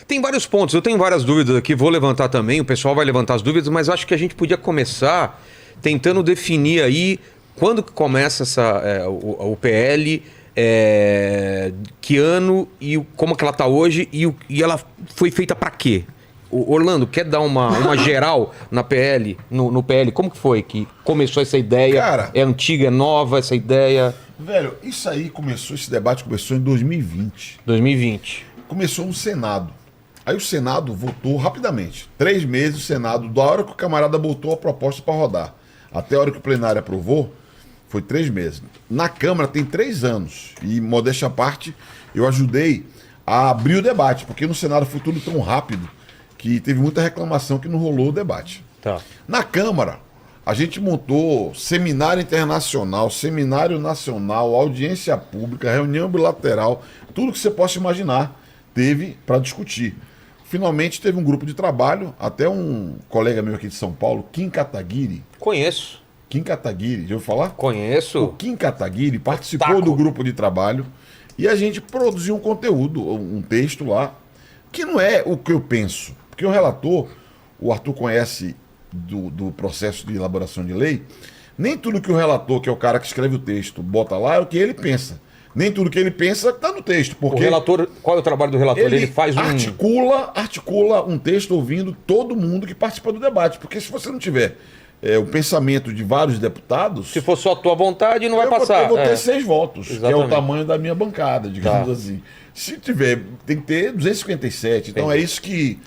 Tem vários pontos, eu tenho várias dúvidas aqui, vou levantar também, o pessoal vai levantar as dúvidas, mas acho que a gente podia começar tentando definir aí quando que começa o PL, que ano e como que ela está hoje e ela foi feita para quê? Orlando, quer dar uma geral na PL, no PL? Como que foi que começou essa ideia? Cara, é antiga, é nova essa ideia? Velho, esse debate começou em 2020. 2020. Começou no Senado. Aí o Senado votou rapidamente. 3 meses o Senado, da hora que o camarada botou a proposta para rodar, até a hora que o plenário aprovou, foi 3 meses. Na Câmara tem 3 anos. E, modéstia à parte, eu ajudei a abrir o debate, porque no Senado foi tudo tão rápido que teve muita reclamação que não rolou o debate. Tá. Na Câmara, a gente montou seminário internacional, seminário nacional, audiência pública, reunião bilateral, tudo que você possa imaginar teve para discutir. Finalmente teve um grupo de trabalho, até um colega meu aqui de São Paulo, Kim Kataguiri. Conheço. Kim Kataguiri, já ouviu falar? Conheço. O Kim Kataguiri participou do grupo de trabalho e a gente produziu um conteúdo, um texto lá, que não é o que eu penso. Porque o relator, o Arthur conhece do processo de elaboração de lei, nem tudo que o relator, que é o cara que escreve o texto, bota lá é o que ele pensa. Nem tudo que ele pensa está no texto. Porque o relator, qual é o trabalho do relator? Ele faz articula um texto ouvindo todo mundo que participa do debate. Porque se você não tiver o pensamento de vários deputados... Se for só a tua vontade, não vai passar. Eu vou ter 6 votos, Exatamente. que é o tamanho da minha bancada, digamos assim. Se tiver, tem que ter 257. Então é isso que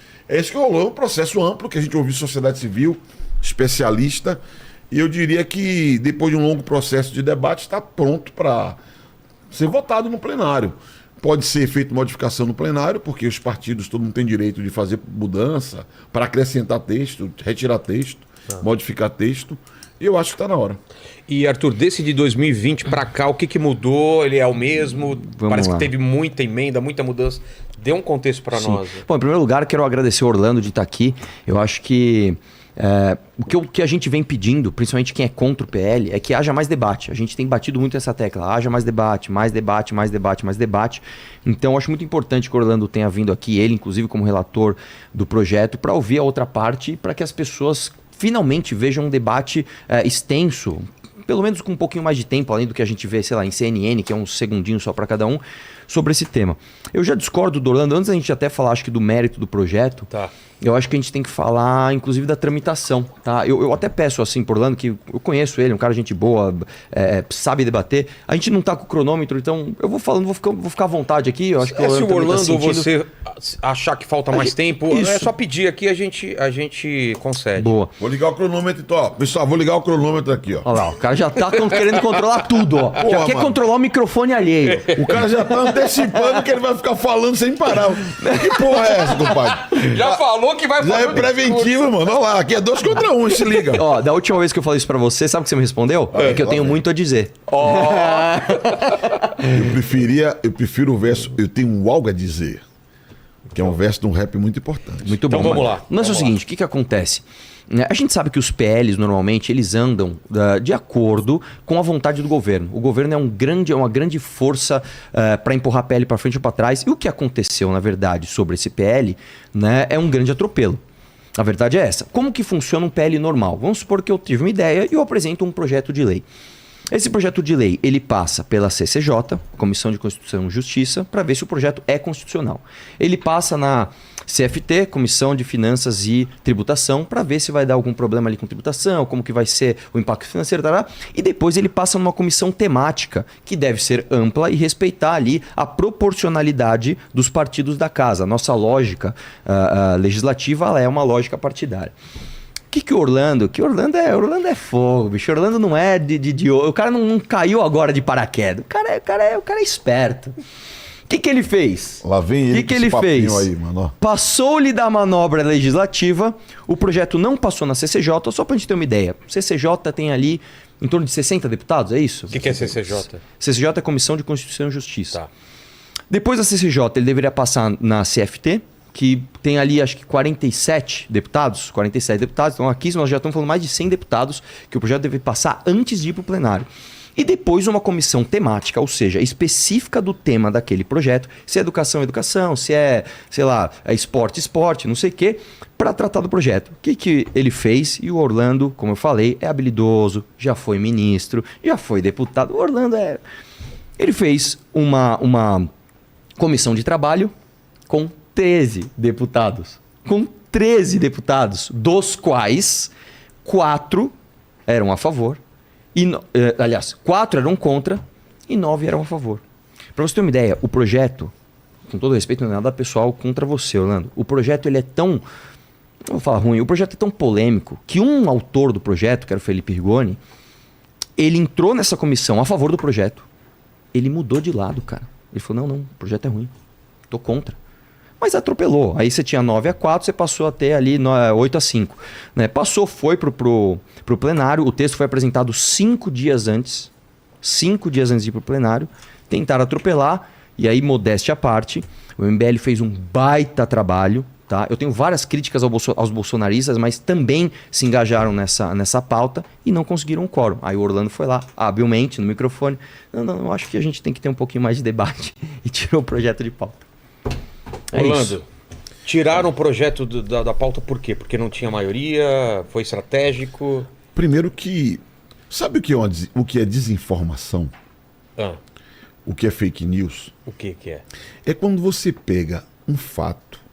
rolou. É um processo amplo que a gente ouviu sociedade civil, especialista. E eu diria que depois de um longo processo de debate está pronto para ser votado no plenário. Pode ser feita modificação no plenário, porque os partidos, todo mundo tem direito de fazer mudança para acrescentar texto, retirar texto, modificar texto. E eu acho que está na hora. E, Arthur, desse de 2020 para cá, o que mudou? Ele é o mesmo? Parece que teve muita emenda, muita mudança. Dê um contexto para nós. Bom, em primeiro lugar, quero agradecer o Orlando de estar aqui. Eu acho que o que a gente vem pedindo, principalmente quem é contra o PL, é que haja mais debate. A gente tem batido muito essa tecla. Haja mais debate, mais debate, mais debate, mais debate. Então, eu acho muito importante que o Orlando tenha vindo aqui, ele, inclusive, como relator do projeto, para ouvir a outra parte e para que as pessoas finalmente vejam um debate extenso, pelo menos com um pouquinho mais de tempo, além do que a gente vê, sei lá, em CNN, que é um segundinho só para cada um, sobre esse tema. Eu já discordo do Orlando, antes da gente até falar, acho que do mérito do projeto, eu acho que a gente tem que falar, inclusive, da tramitação, tá? Eu até peço, assim, pro Orlando, que eu conheço ele, um cara gente boa, sabe debater. A gente não tá com o cronômetro, então eu vou falando, vou ficar à vontade aqui. Eu acho que se o Orlando ou você achar que falta mais tempo, é só pedir aqui, a gente concede. Boa. Vou ligar o cronômetro, então, ó. Pessoal, vou ligar o cronômetro aqui, ó. Olha lá, o cara já tá querendo controlar tudo, ó. Porra, já quer controlar o microfone alheio. O cara já tá antecipando que ele vai ficar falando sem parar. Que porra é essa, compadre? Já falou que vai falar. Já é preventivo, mano. Olha lá, aqui é 2 contra 1, se liga. Ó, da última vez que eu falei isso pra você, sabe o que você me respondeu? É que eu tenho muito a dizer. Eu prefiro o verso Eu Tenho Algo a Dizer, que é um verso de um rap muito importante. Muito bom. Então vamos lá. Mas é o seguinte, o que acontece? A gente sabe que os PLs, normalmente, eles andam de acordo com a vontade do governo. O governo é uma grande força para empurrar a PL para frente ou para trás. E o que aconteceu, na verdade, sobre esse PL, né, é um grande atropelo. A verdade é essa. Como que funciona um PL normal? Vamos supor que eu tive uma ideia e eu apresento um projeto de lei. Esse projeto de lei, ele passa pela CCJ, Comissão de Constituição e Justiça, para ver se o projeto é constitucional. Ele passa na CFT, Comissão de Finanças e Tributação, para ver se vai dar algum problema ali com tributação, como que vai ser o impacto financeiro, e depois ele passa numa comissão temática, que deve ser ampla e respeitar ali a proporcionalidade dos partidos da casa. A nossa lógica legislativa ela é uma lógica partidária. Que o Orlando é fogo, bicho. Orlando não é o cara não caiu agora de paraquedas. O cara é esperto. O que ele fez? Lá vem ele que ele fez? Aí, mano. Passou-lhe da manobra legislativa, o projeto não passou na CCJ, só pra gente ter uma ideia. CCJ tem ali em torno de 60 deputados, é isso? O que é CCJ? CCJ é Comissão de Constituição e Justiça. Tá. Depois da CCJ, ele deveria passar na CFT, que tem ali acho que 47 deputados. Então aqui nós já estamos falando mais de 100 deputados que o projeto deve passar antes de ir para o plenário. E depois uma comissão temática, ou seja, específica do tema daquele projeto, se é educação, educação, se é, sei lá, é esporte, esporte, não sei o quê, para tratar do projeto. O que ele fez? E o Orlando, como eu falei, é habilidoso, já foi ministro, já foi deputado. O Orlando é... Ele fez uma comissão de trabalho com 13 deputados. Com 13 deputados, dos quais 4 eram a favor. Aliás, 4 eram contra e 9 eram a favor. Para você ter uma ideia, o projeto, com todo respeito, não é nada pessoal contra você, Orlando. O projeto ele é tão... Não vou falar ruim. O projeto é tão polêmico que um autor do projeto, que era o Felipe Rigoni, ele entrou nessa comissão a favor do projeto. Ele mudou de lado, cara. Ele falou, não, o projeto é ruim. Tô contra. Mas atropelou. Aí você tinha 9-4, você passou até ali 8-5. Né? Passou, foi pro plenário. O texto foi apresentado 5 dias antes. 5 dias antes de ir pro plenário. Tentaram atropelar. E aí, modéstia à parte, o MBL fez um baita trabalho. Tá? Eu tenho várias críticas aos bolsonaristas, mas também se engajaram nessa pauta e não conseguiram um quórum. Aí o Orlando foi lá, habilmente, no microfone. Não, acho que a gente tem que ter um pouquinho mais de debate. E tirou o projeto de pauta. Orlando, tiraram o projeto da pauta por quê? Porque não tinha maioria? Foi estratégico? Primeiro que... Sabe o que é desinformação? O que é fake news? O que é? É quando você pega um fato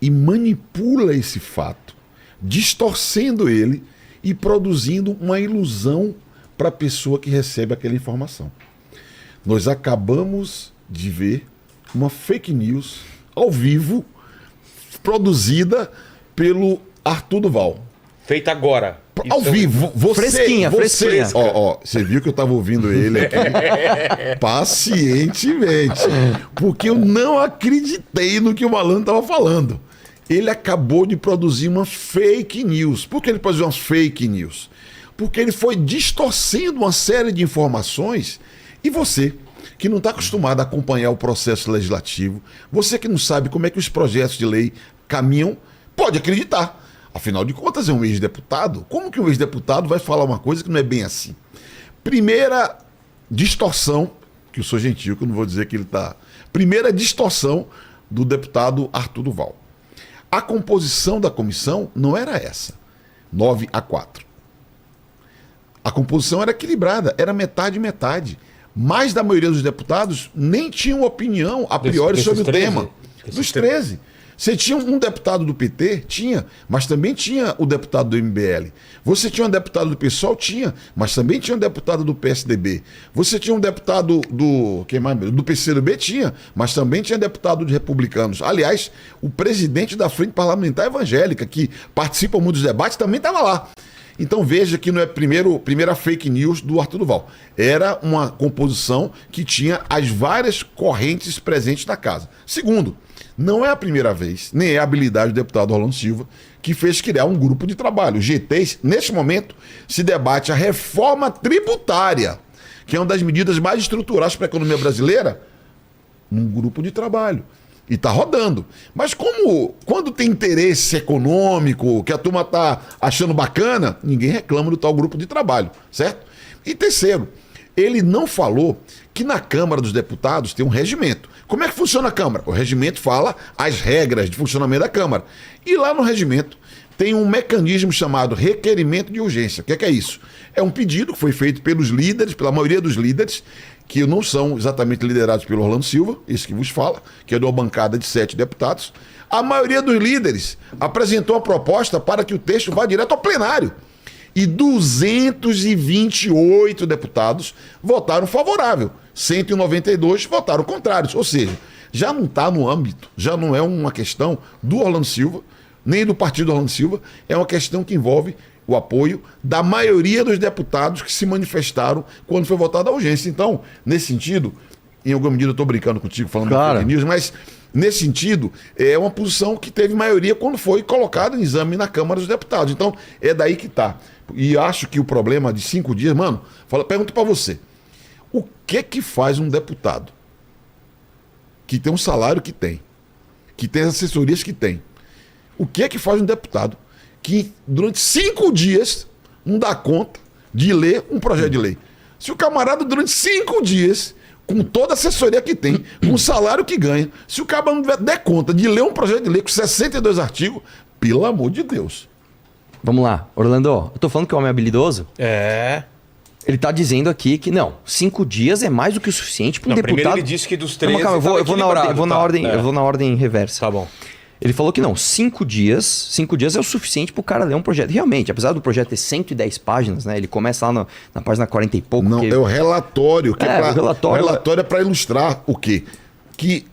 e manipula esse fato, distorcendo ele e produzindo uma ilusão para a pessoa que recebe aquela informação. Nós acabamos de ver uma fake news ao vivo, produzida pelo Arthur Duval. Feita agora. Ao vivo. Fresquinha. Você viu que eu estava ouvindo ele aqui pacientemente. Porque eu não acreditei no que o malandro estava falando. Ele acabou de produzir uma fake news. Por que ele produziu umas fake news? Porque ele foi distorcendo uma série de informações e você, que não está acostumado a acompanhar o processo legislativo, você que não sabe como é que os projetos de lei caminham, pode acreditar. Afinal de contas, é um ex-deputado. Como que um ex-deputado vai falar uma coisa que não é bem assim? Primeira distorção, que eu sou gentil, que eu não vou dizer que ele está... Primeira distorção do deputado Arthur Duval. A composição da comissão não era essa, 9-4. A composição era equilibrada, era metade. Mais da maioria dos deputados nem tinham opinião a priori sobre o tema. Dos 13. Você tinha um deputado do PT? Tinha, mas também tinha o deputado do MBL. Você tinha um deputado do PSOL? Tinha, mas também tinha um deputado do PSDB. Você tinha um deputado do PCdoB? Tinha, mas também tinha deputado de republicanos. Aliás, o presidente da Frente Parlamentar Evangélica, que participa muito dos debates, também estava lá. Então veja que não é primeira fake news do Arthur Duval. Era uma composição que tinha as várias correntes presentes na casa. Segundo, não é a primeira vez, nem é a habilidade do deputado Orlando Silva, que fez criar um grupo de trabalho. O GT, neste momento, se debate a reforma tributária, que é uma das medidas mais estruturais para a economia brasileira, num grupo de trabalho. E está rodando. Mas quando tem interesse econômico, que a turma está achando bacana, ninguém reclama do tal grupo de trabalho, certo? E terceiro, ele não falou que na Câmara dos Deputados tem um regimento. Como é que funciona a Câmara? O regimento fala as regras de funcionamento da Câmara. E lá no regimento tem um mecanismo chamado requerimento de urgência. O que é isso? É um pedido que foi feito pelos líderes, pela maioria dos líderes, que não são exatamente liderados pelo Orlando Silva, esse que vos fala, que é de uma bancada de 7 deputados. A maioria dos líderes apresentou uma proposta para que o texto vá direto ao plenário. E 228 deputados votaram favorável. 192 votaram contrários. Ou seja, já não está no âmbito, já não é uma questão do Orlando Silva, nem do partido Orlando Silva, é uma questão que envolve o apoio da maioria dos deputados que se manifestaram quando foi votada a urgência. Então, nesse sentido, em alguma medida eu estou brincando contigo, falando de fake news, mas nesse sentido, é uma posição que teve maioria quando foi colocada em exame na Câmara dos Deputados. Então, é daí que está. E acho que o problema de 5 dias, pergunto para você, o que faz um deputado que tem um salário que tem as assessorias que tem, o que faz um deputado que durante 5 dias não dá conta de ler um projeto de lei? Se o camarada, durante 5 dias, com toda a assessoria que tem, com o salário que ganha, se o cara não der conta de ler um projeto de lei com 62 artigos, pelo amor de Deus. Vamos lá, Orlando, eu tô falando que o homem é habilidoso? Ele tá dizendo aqui que não, 5 dias é mais do que o suficiente para um deputado. Primeiro ele disse que dos 13 calma, eu vou na ordem reversa. Tá bom. Ele falou que não, 5 dias é o suficiente para o cara ler um projeto. Realmente, apesar do projeto ter 110 páginas, né? Ele começa lá na página 40 e pouco. Não, é o relatório. O relatório é para ilustrar o quê? Que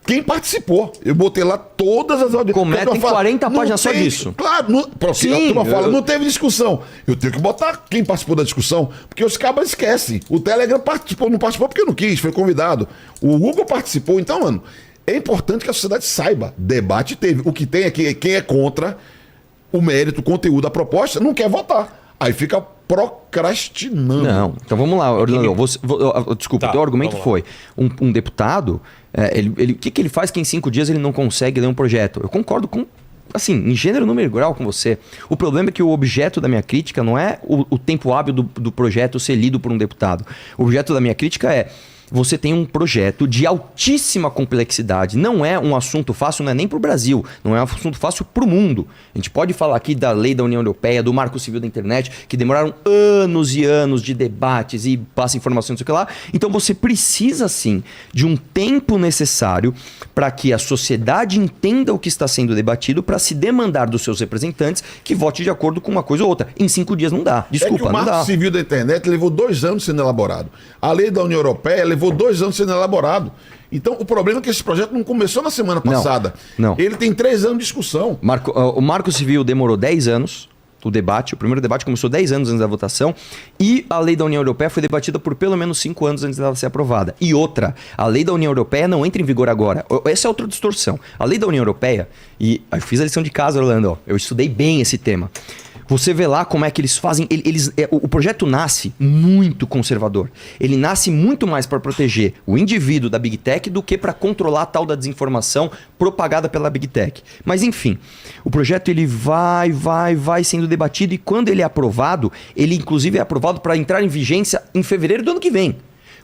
quem participou. Eu botei lá todas as audiências. Como tem 40 páginas só disso. Claro, a turma fala, não teve discussão. Eu tenho que botar quem participou da discussão, porque os cabas esquecem. O Telegram participou, não participou porque não quis, foi convidado. O Google participou. Então, mano, é importante que a sociedade saiba. Debate teve. O que tem é que quem é contra o mérito, o conteúdo, a proposta, não quer votar. Aí fica procrastinando. Não, então vamos lá, Orlando. Desculpa, o teu argumento foi um deputado, o que ele faz que em 5 dias ele não consegue ler um projeto? Eu concordo com, assim, em gênero, número e grau com você. O problema é que o objeto da minha crítica não é o tempo hábil do projeto ser lido por um deputado. O objeto da minha crítica é: você tem um projeto de altíssima complexidade. Não é um assunto fácil, não é nem para o Brasil. Não é um assunto fácil para o mundo. A gente pode falar aqui da lei da União Europeia, do Marco Civil da Internet, que demoraram anos e anos de debates e passa informação, não sei o que lá. Então você precisa, sim, de um tempo necessário para que a sociedade entenda o que está sendo debatido, para se demandar dos seus representantes que vote de acordo com uma coisa ou outra. Em 5 dias não dá. Desculpa, o Marco Civil da Internet levou 2 anos sendo elaborado. A lei da União Europeia levou 2 anos sendo elaborado. Então, o problema é que esse projeto não começou na semana passada. Não. Ele tem 3 anos de discussão. O Marco Civil demorou 10 anos, o debate. O primeiro debate começou 10 anos antes da votação. E a lei da União Europeia foi debatida por pelo menos 5 anos antes dela ser aprovada. E outra, a lei da União Europeia não entra em vigor agora. Essa é outra distorção. A lei da União Europeia, e eu fiz a lição de casa, Orlando, eu estudei bem esse tema. Você vê lá como é que eles fazem. O projeto nasce muito conservador. Ele nasce muito mais para proteger o indivíduo da Big Tech do que para controlar a tal da desinformação propagada pela Big Tech. Mas enfim, o projeto ele vai sendo debatido, e quando ele é aprovado, ele inclusive é aprovado para entrar em vigência em fevereiro do ano que vem.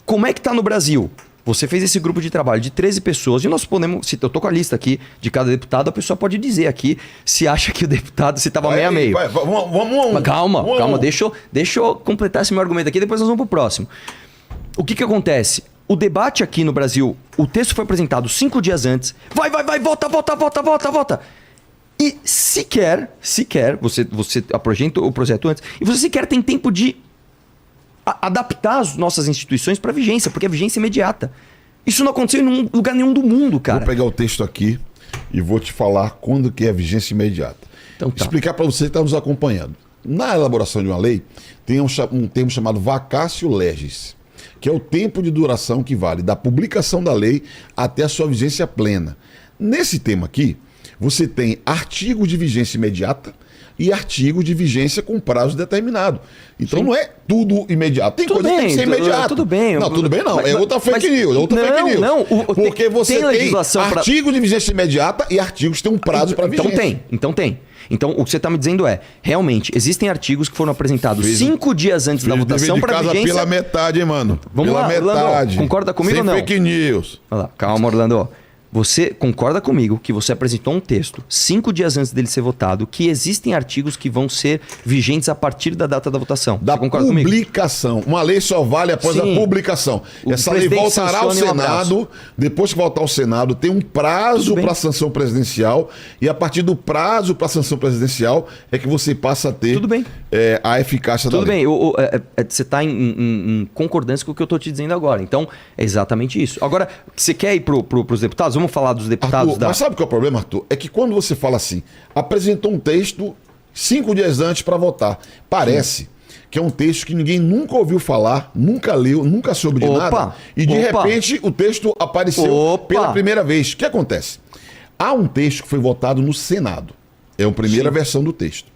Como é que está no Brasil? Você fez esse grupo de trabalho de 13 pessoas e nós podemos... Se eu tô com a lista aqui de cada deputado, a pessoa pode dizer aqui se acha que o deputado se estava meio a meio. Vamos. Calma. Deixa eu completar esse meu argumento aqui, depois nós vamos pro próximo. O que acontece? O debate aqui no Brasil, o texto foi apresentado 5 dias antes. Vai, vota. E sequer, você apresenta o projeto antes, e você sequer tem tempo de adaptar as nossas instituições para vigência, porque é vigência imediata. Isso não aconteceu em lugar nenhum do mundo, cara. Vou pegar o texto aqui e vou te falar quando que é vigência imediata. Então, tá. Explicar para você que está nos acompanhando. Na elaboração de uma lei, tem um termo chamado vacatio legis, que é o tempo de duração que vale da publicação da lei até a sua vigência plena. Nesse tema aqui, você tem artigos de vigência imediata e artigos de vigência com prazo determinado. Então não é tudo imediato. Tem coisa que tem que ser imediata. Tudo bem. Não, tudo bem não. É outra fake news. Porque você tem artigos de vigência imediata e artigos que têm um prazo para vigência. Então tem. Então o que você está me dizendo é, realmente, existem artigos que foram apresentados 5 dias antes da votação para vigência. Pela metade, hein, mano? Vamos lá, metade. Orlando, concorda comigo ou não? Sem fake news. Olha lá, calma, Orlando. Você concorda comigo que você apresentou um texto 5 dias antes dele ser votado, que existem artigos que vão ser vigentes a partir da data da votação? Da publicação. Uma lei só vale após a publicação. Essa lei voltará ao Senado. Depois que voltar ao Senado, tem um prazo para a sanção presidencial. E a partir do prazo para a sanção presidencial é que você passa a ter a eficácia da lei. Tudo bem. Você está em concordância com o que eu estou te dizendo agora. Então, é exatamente isso. Agora, você quer ir para os deputados? Vamos falar dos deputados Arthur, mas sabe qual é o problema, Arthur? É que quando você fala assim, apresentou um texto 5 dias antes para votar, parece que é um texto que ninguém nunca ouviu falar, nunca leu, nunca soube de nada, e de repente o texto apareceu pela primeira vez. O que acontece? Há um texto que foi votado no Senado, é a primeira versão do texto.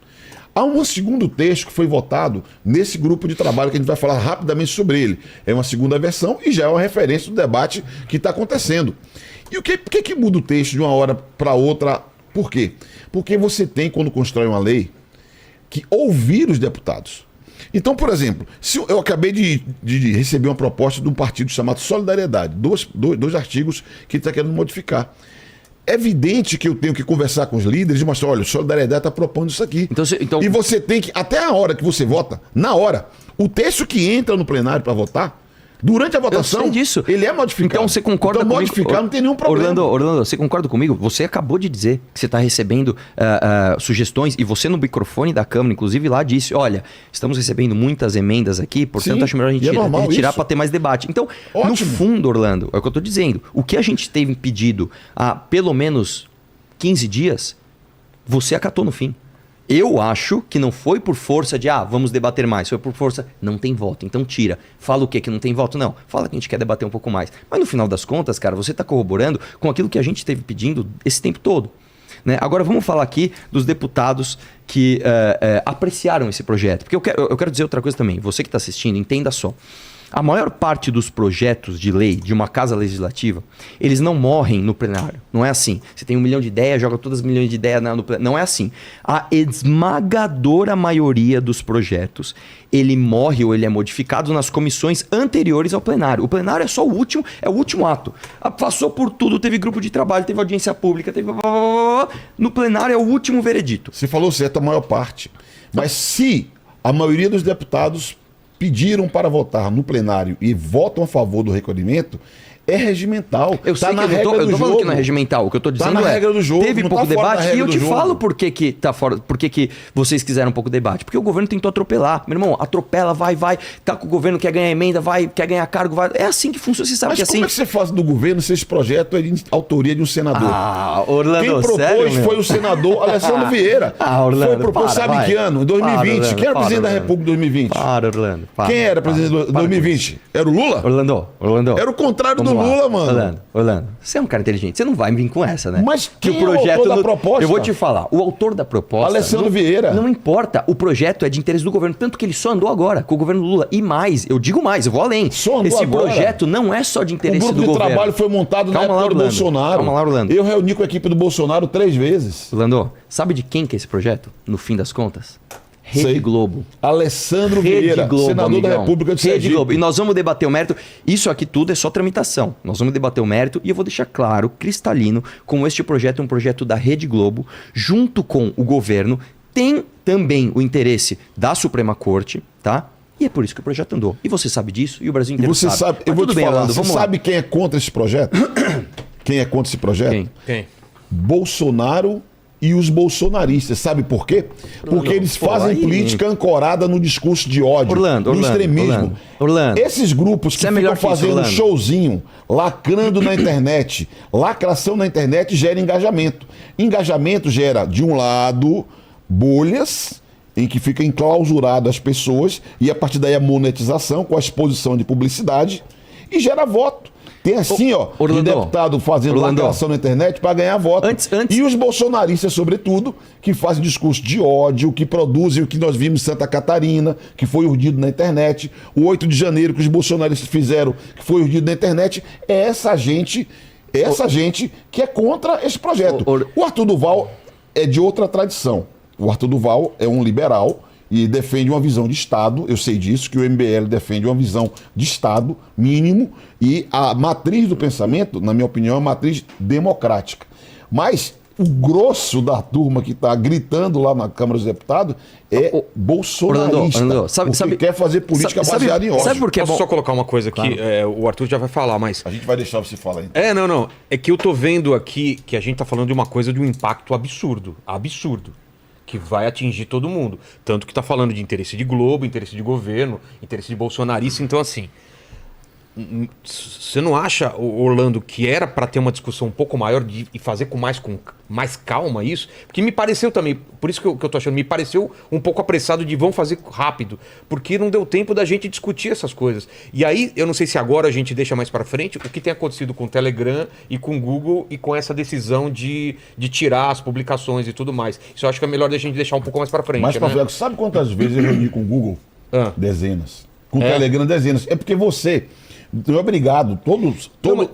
Há um segundo texto que foi votado nesse grupo de trabalho que a gente vai falar rapidamente sobre ele. É uma segunda versão e já é uma referência do debate que está acontecendo. E por que muda o texto de uma hora para outra? Por quê? Porque você tem, quando constrói uma lei, que ouvir os deputados. Então, por exemplo, se eu acabei de receber uma proposta de um partido chamado Solidariedade, dois artigos que ele está querendo modificar. É evidente que eu tenho que conversar com os líderes e mostrar, olha, o Solidariedade está propondo isso aqui. Então... E você tem que, até a hora que você vota, na hora, o texto que entra no plenário para votar, durante a votação, disso. ele é modificado. Então você concorda comigo? Modificar não tem nenhum problema. Orlando, você concorda comigo? Você acabou de dizer que você está recebendo sugestões e você no microfone da Câmara, inclusive lá, disse, olha, estamos recebendo muitas emendas aqui, portanto Sim, acho melhor a gente retirar para ter mais debate. Então, no fundo, Orlando, é o que eu estou dizendo, o que a gente teve pedido há pelo menos 15 dias, você acatou no fim. Eu acho que não foi por força de, vamos debater mais. Foi por força, não tem voto, então tira. Fala o quê? Que não tem voto? Não. Fala que a gente quer debater um pouco mais. Mas no final das contas, cara, você está corroborando com aquilo que a gente esteve pedindo esse tempo todo. Né? Agora vamos falar aqui dos deputados que apreciaram esse projeto. Porque eu quero dizer outra coisa também. Você que está assistindo, entenda só. A maior parte dos projetos de lei de uma casa legislativa, eles não morrem no plenário. Não é assim. Você tem 1 milhão de ideias, joga todas as milhões de ideias no plenário. Não é assim. A esmagadora maioria dos projetos, ele morre ou ele é modificado nas comissões anteriores ao plenário. O plenário é só o último ato. Passou por tudo, teve grupo de trabalho, teve audiência pública, teve... No plenário é o último veredito. Você falou certo, a maior parte. Mas se a maioria dos deputados pediram para votar no plenário e votam a favor do recolhimento, é regimental. Eu sei que eu tô falando que não é regimental. O que eu tô dizendo na regra do jogo, teve não pouco tá fora da debate e regra eu do te jogo. falo por que tá fora, por que vocês quiseram um pouco de debate. Porque o governo tentou atropelar. Meu irmão, atropela, vai, tá com o governo, quer ganhar emenda, vai, quer ganhar cargo, vai. É assim que funciona, você sabe. Mas que é como assim. é que você faz do governo se esse projeto é de autoria de um senador? Orlando, quem propôs sério, foi o senador Alessandro Vieira. Orlando, foi propôs, sabe que ano? Em 2020. Orlando, Quem era presidente da República em 2020? Orlando. Quem era presidente em 2020? Era o Lula? Orlando. Era o contrário do Lula, mano. Orlando, você é um cara inteligente, você não vai me vir com essa, né? Mas que quem é o autor da proposta? Eu vou te falar, o autor da proposta... Alessandro Vieira. Não importa, o projeto é de interesse do governo, tanto que ele só andou agora com o governo Lula. E mais, eu digo mais, eu vou além. Só andou Esse agora. projeto não é só de interesse do governo. O grupo de trabalho foi montado na época do Bolsonaro. Calma lá, Orlando. Eu reuni com a equipe do Bolsonaro 3 vezes. Orlando, sabe de quem que é esse projeto, no fim das contas? Rede Globo. Alessandro Rede Vieira, Globo, senador amigão. da República de Rede Sergipe. Globo. E nós vamos debater o mérito. Isso aqui tudo é só tramitação. Nós vamos debater o mérito e eu vou deixar claro, cristalino, como este projeto é um projeto da Rede Globo, junto com o governo, tem também o interesse da Suprema Corte, tá? E é por isso que o projeto andou. E você sabe disso e o Brasil inteiro sabe. Eu vou te falar, Orlando, você sabe quem é contra esse projeto? Quem é contra esse projeto? Quem? Bolsonaro e os bolsonaristas. Sabe por quê? Porque eles fazem política ancorada no discurso de ódio, no extremismo. Orlando. Esses grupos que ficam fazendo showzinho, lacrando na internet, lacração na internet gera engajamento. Engajamento gera, de um lado, bolhas em que fica enclausurado as pessoas e a partir daí a monetização com a exposição de publicidade e gera voto. Tem assim, de deputado fazendo lacração na internet para ganhar voto. E os bolsonaristas, sobretudo, que fazem discurso de ódio, que produzem o que nós vimos em Santa Catarina, que foi urdido na internet. O 8 de janeiro que os bolsonaristas fizeram, que foi urdido na internet. É essa gente que é contra esse projeto. O Arthur Duval é de outra tradição. O Arthur Duval é um liberal e defende uma visão de Estado, eu sei disso, que o MBL defende uma visão de Estado mínimo e a matriz do pensamento, na minha opinião, é uma matriz democrática. Mas o grosso da turma que está gritando lá na Câmara dos Deputados é bolsonarista, porque quer fazer política baseada em ódio. Sabe por que Posso só colocar uma coisa aqui? Claro. O Arthur já vai falar, mas... A gente vai deixar você falar então. Não. É que eu tô vendo aqui que a gente tá falando de uma coisa de um impacto absurdo. Absurdo. Que vai atingir todo mundo. Tanto que tá falando de interesse de Globo, interesse de governo, interesse de bolsonarista. Então, assim, você não acha, Orlando, que era para ter uma discussão um pouco maior e fazer com mais calma isso? Porque me pareceu também, por isso que eu tô achando, me pareceu um pouco apressado de vão fazer rápido, porque não deu tempo da gente discutir essas coisas. E aí, eu não sei se agora a gente deixa mais para frente o que tem acontecido com o Telegram e com o Google e com essa decisão de tirar as publicações e tudo mais. Isso eu acho que é melhor a gente deixar um pouco mais para frente. Mais para frente. Sabe quantas vezes eu reuni com o Google? Dezenas. Com o Telegram, dezenas. É porque você Não é obrigado.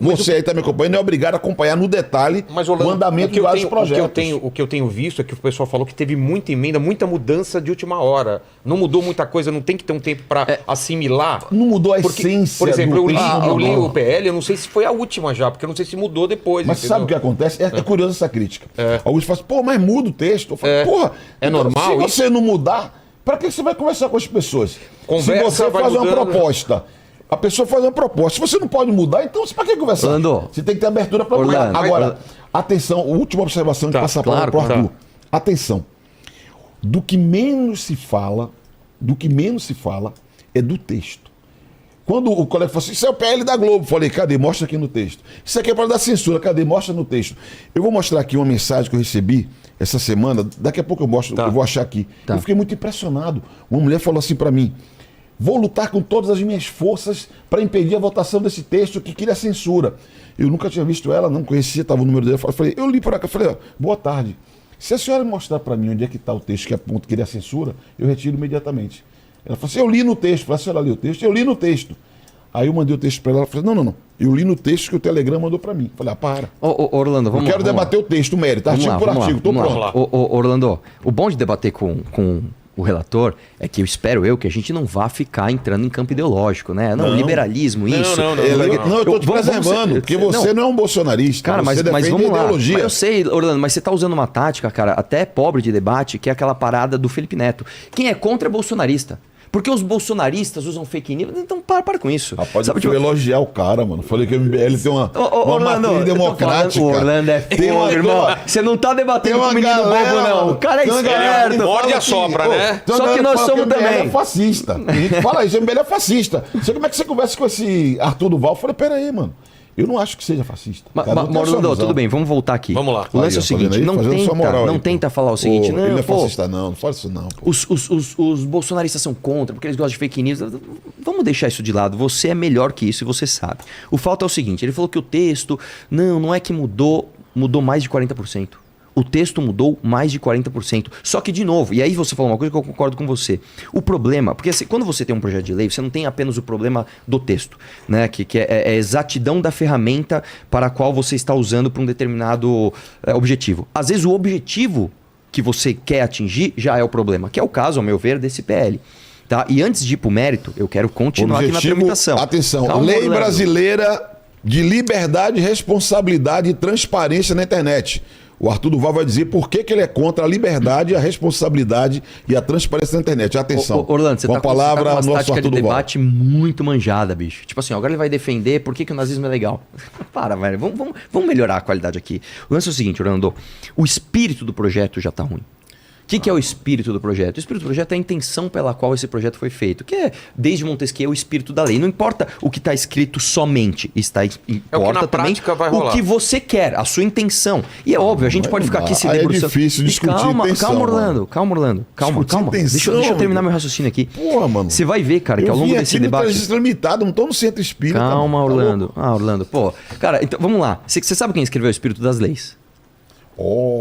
Você aí está me acompanhando, não é obrigado a acompanhar no detalhe o andamento de vários projetos. O que eu tenho visto é que o pessoal falou que teve muita emenda, muita mudança de última hora. Não mudou muita coisa, não tem que ter um tempo para assimilar. Não mudou a essência. Por exemplo, eu li o PL, eu não sei se foi a última já, porque eu não sei se mudou depois. Mas sabe o que acontece? É curioso essa crítica. Alguns falam assim, mas muda o texto. Eu falo, é normal. Se você não mudar, para que você vai conversar com as pessoas? Conversa, se você faz uma proposta, a pessoa faz uma proposta. Se você não pode mudar, então para que conversar? Orlando. Você tem que ter abertura para mudar. Agora, atenção, última observação de passar para o Arthur. Atenção. Do que menos se fala é do texto. Quando o colega falou assim, isso é o PL da Globo, eu falei, cadê? Mostra aqui no texto. Isso aqui é para dar censura, cadê? Mostra no texto. Eu vou mostrar aqui uma mensagem que eu recebi essa semana, daqui a pouco eu mostro, eu vou achar aqui. Eu fiquei muito impressionado. Uma mulher falou assim para mim, vou lutar com todas as minhas forças para impedir a votação desse texto que queria censura. Eu nunca tinha visto ela, não conhecia, estava o número dela. Eu falei, eu li por aqui, eu falei, boa tarde. Se a senhora mostrar para mim onde é que está o texto que aponta que queria censura, eu retiro imediatamente. Ela falou assim, eu li no texto. Eu falei, a senhora leu o texto? Eu li no texto. Aí eu mandei o texto para ela, ela falou, não. Eu li no texto que o Telegram mandou para mim. Eu falei, para. Orlando, vamos lá. Eu quero debater o texto, o mérito, artigo por artigo, estou pronto. Orlando, o bom de debater com o relator é que eu espero que a gente não vá ficar entrando em campo ideológico, né? Não, liberalismo, isso. Não, eu estou te preservando, porque você não é um bolsonarista, cara, você mas vamos lá. Ideologia. Mas eu sei, Orlando, mas você está usando uma tática, cara, até pobre de debate, que é aquela parada do Felipe Neto. Quem é contra é bolsonarista. Porque os bolsonaristas usam fake news. Então para com isso. Rapaz, eu elogiar o cara, mano. Falei que o MBL tem uma matriz democrática. O Orlando é fogo, irmão. Você não tá debatendo com o menino bobo, não. O cara é esperto. Morde a sopra, né? Só que nós somos também. O MBL é fascista. A gente fala isso, o MBL é fascista. Você, como é que você conversa com esse Arthur Duval? Eu falei, peraí, mano. Eu não acho que seja fascista. Orlando, tudo bem, vamos voltar aqui. Vamos lá. O lance é o seguinte, não tenta falar o seguinte, não. Ele é fascista, não fala isso não. Os bolsonaristas são contra, porque eles gostam de fake news. Vamos deixar isso de lado. Você é melhor que isso e você sabe. O fato é o seguinte, ele falou que o texto, não é que mudou mais de 40%. O texto mudou mais de 40%. Só que, de novo, e aí você falou uma coisa que eu concordo com você. O problema, porque assim, quando você tem um projeto de lei, você não tem apenas o problema do texto, né? Que é a exatidão da ferramenta para a qual você está usando para um determinado objetivo. Às vezes o objetivo que você quer atingir já é o problema, que é o caso, ao meu ver, desse PL. Tá? E antes de ir para o mérito, eu quero continuar aqui na tramitação. Atenção, Calma, Lei Orlando. Brasileira de Liberdade, Responsabilidade e Transparência na Internet. O Arthur Duval vai dizer por que ele é contra a liberdade, a responsabilidade e a transparência na internet. Atenção. Orlando, você com tá a palavra com uma nosso tática Arthur de Duval. debate muito manjada, bicho. Tipo assim, agora ele vai defender por que o nazismo é legal. Para, velho. Vamos melhorar a qualidade aqui. O lance é o seguinte, Orlando. O espírito do projeto já tá ruim. O que é o espírito do projeto? O espírito do projeto é a intenção pela qual esse projeto foi feito, que é, desde Montesquieu, o espírito da lei. Não importa o que está escrito somente, importa também o que você quer, a sua intenção. E é óbvio, a gente pode ficar aqui se debruçando. É difícil discutir intenção. Calma, Orlando. Calma. Deixa eu terminar meu raciocínio aqui. Porra, mano. Você vai ver, cara, que ao longo desse debate... Eu limitado, não estou no centro espírita. Calma, Orlando. Orlando, pô. Cara, então vamos lá. Você sabe quem escreveu o espírito das leis?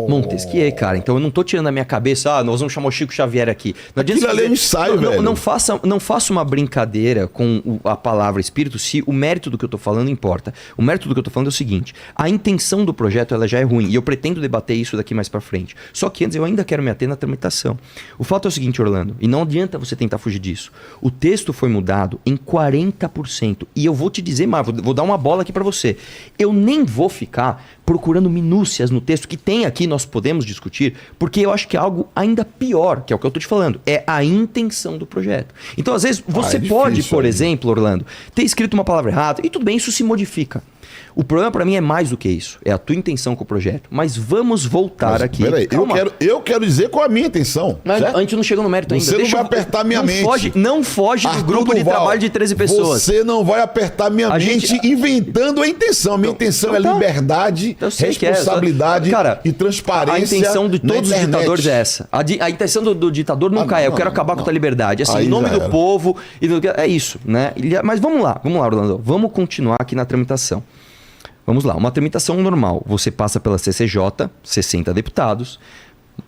Montesquieu, cara. Então eu não tô tirando da minha cabeça, nós vamos chamar o Chico Xavier aqui. Não adianta fazer... ensaio, velho. Não faça uma brincadeira com a palavra espírito se o mérito do que eu tô falando importa. O mérito do que eu tô falando é o seguinte, a intenção do projeto ela já é ruim e eu pretendo debater isso daqui mais pra frente. Só que antes eu ainda quero me ater na tramitação. O fato é o seguinte, Orlando, e não adianta você tentar fugir disso. O texto foi mudado em 40% e eu vou te dizer mais, vou dar uma bola aqui pra você. Eu nem vou ficar procurando minúcias no texto que tem aqui, nós podemos discutir, porque eu acho que é algo ainda pior, que é o que eu tô te falando, é a intenção do projeto. Então, às vezes, você pode, por exemplo, Orlando, ter escrito uma palavra errada, e tudo bem, isso se modifica. O problema para mim é mais do que isso. É a tua intenção com o projeto. Mas vamos voltar aqui. Peraí, eu quero dizer qual é a minha intenção. Mas a gente não chegou no mérito ainda. Você não vai apertar minha mente. Não foge do grupo de trabalho de 13 pessoas. Você não vai apertar minha mente inventando a intenção. Minha intenção é liberdade, responsabilidade e transparência. A intenção de todos os ditadores é essa. A intenção do ditador nunca é. Eu quero acabar com a tua liberdade. Assim, em nome do povo. É isso, né? Mas vamos lá, Orlando. Vamos continuar aqui na tramitação. Vamos lá, uma tramitação normal. Você passa pela CCJ, 60 deputados,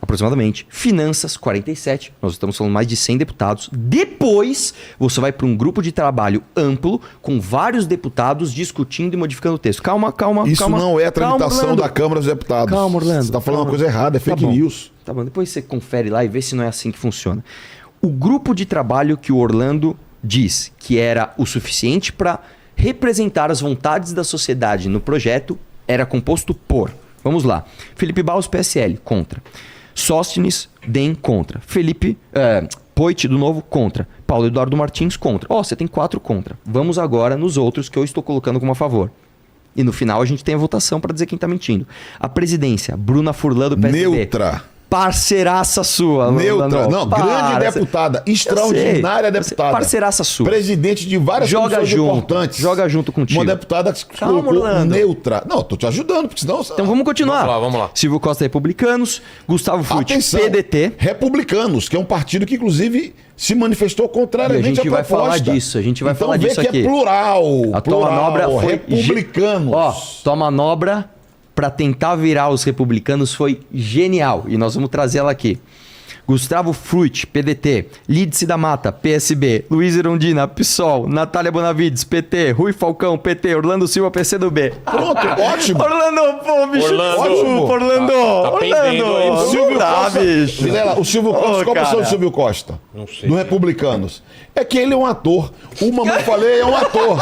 aproximadamente. Finanças, 47. Nós estamos falando mais de 100 deputados. Depois, você vai para um grupo de trabalho amplo, com vários deputados discutindo e modificando o texto. Calma. Isso não é a tramitação da Câmara dos Deputados. Calma, Orlando. Você está falando uma coisa errada, é fake news. Tá bom, depois você confere lá e vê se não é assim que funciona. O grupo de trabalho que o Orlando diz que era o suficiente para representar as vontades da sociedade no projeto era composto por... Vamos lá. Felipe Barros, PSL, contra. Sóstenes, DEM, contra. Poit, do Novo, contra. Paulo Eduardo Martins, contra. Você tem 4 contra. Vamos agora nos outros que eu estou colocando como a favor. E no final a gente tem a votação para dizer quem está mentindo. A presidência, Bruna Furlan, do PSDB. Neutra. Parceiraça sua. Neutra. Não, grande deputada. Extraordinária deputada. Parceiraça sua. Presidente de várias comissões importantes. Joga junto contigo. Uma deputada que se colocou neutra. Não, tô te ajudando, porque senão... Então vamos continuar. Vamos lá. Silvio Costa, Republicanos. Gustavo Frutti, Atenção, PDT. Republicanos, que é um partido que, inclusive, se manifestou contrariamente à proposta. A gente vai falar disso. A gente vai falar disso aqui. Então vê que é plural. A tua manobra foi... Republicanos. Tua manobra para tentar virar os republicanos foi genial. E nós vamos trazer ela aqui. Gustavo Frutti, PDT. Lídice da Mata, PSB. Luiz Irondina, PSOL. Natália Bonavides, PT. Rui Falcão, PT. Orlando Silva, PCdoB. Pronto, ótimo. Orlando, pô, bicho. Ótimo. Orlando. Orlando. O Silvio Costa, bicho. Vilela, o Silvio Costa, qual a posição do Silvio Costa? Não sei. Do Republicanos. É que ele é um ator. O Mamãe Falei é um ator.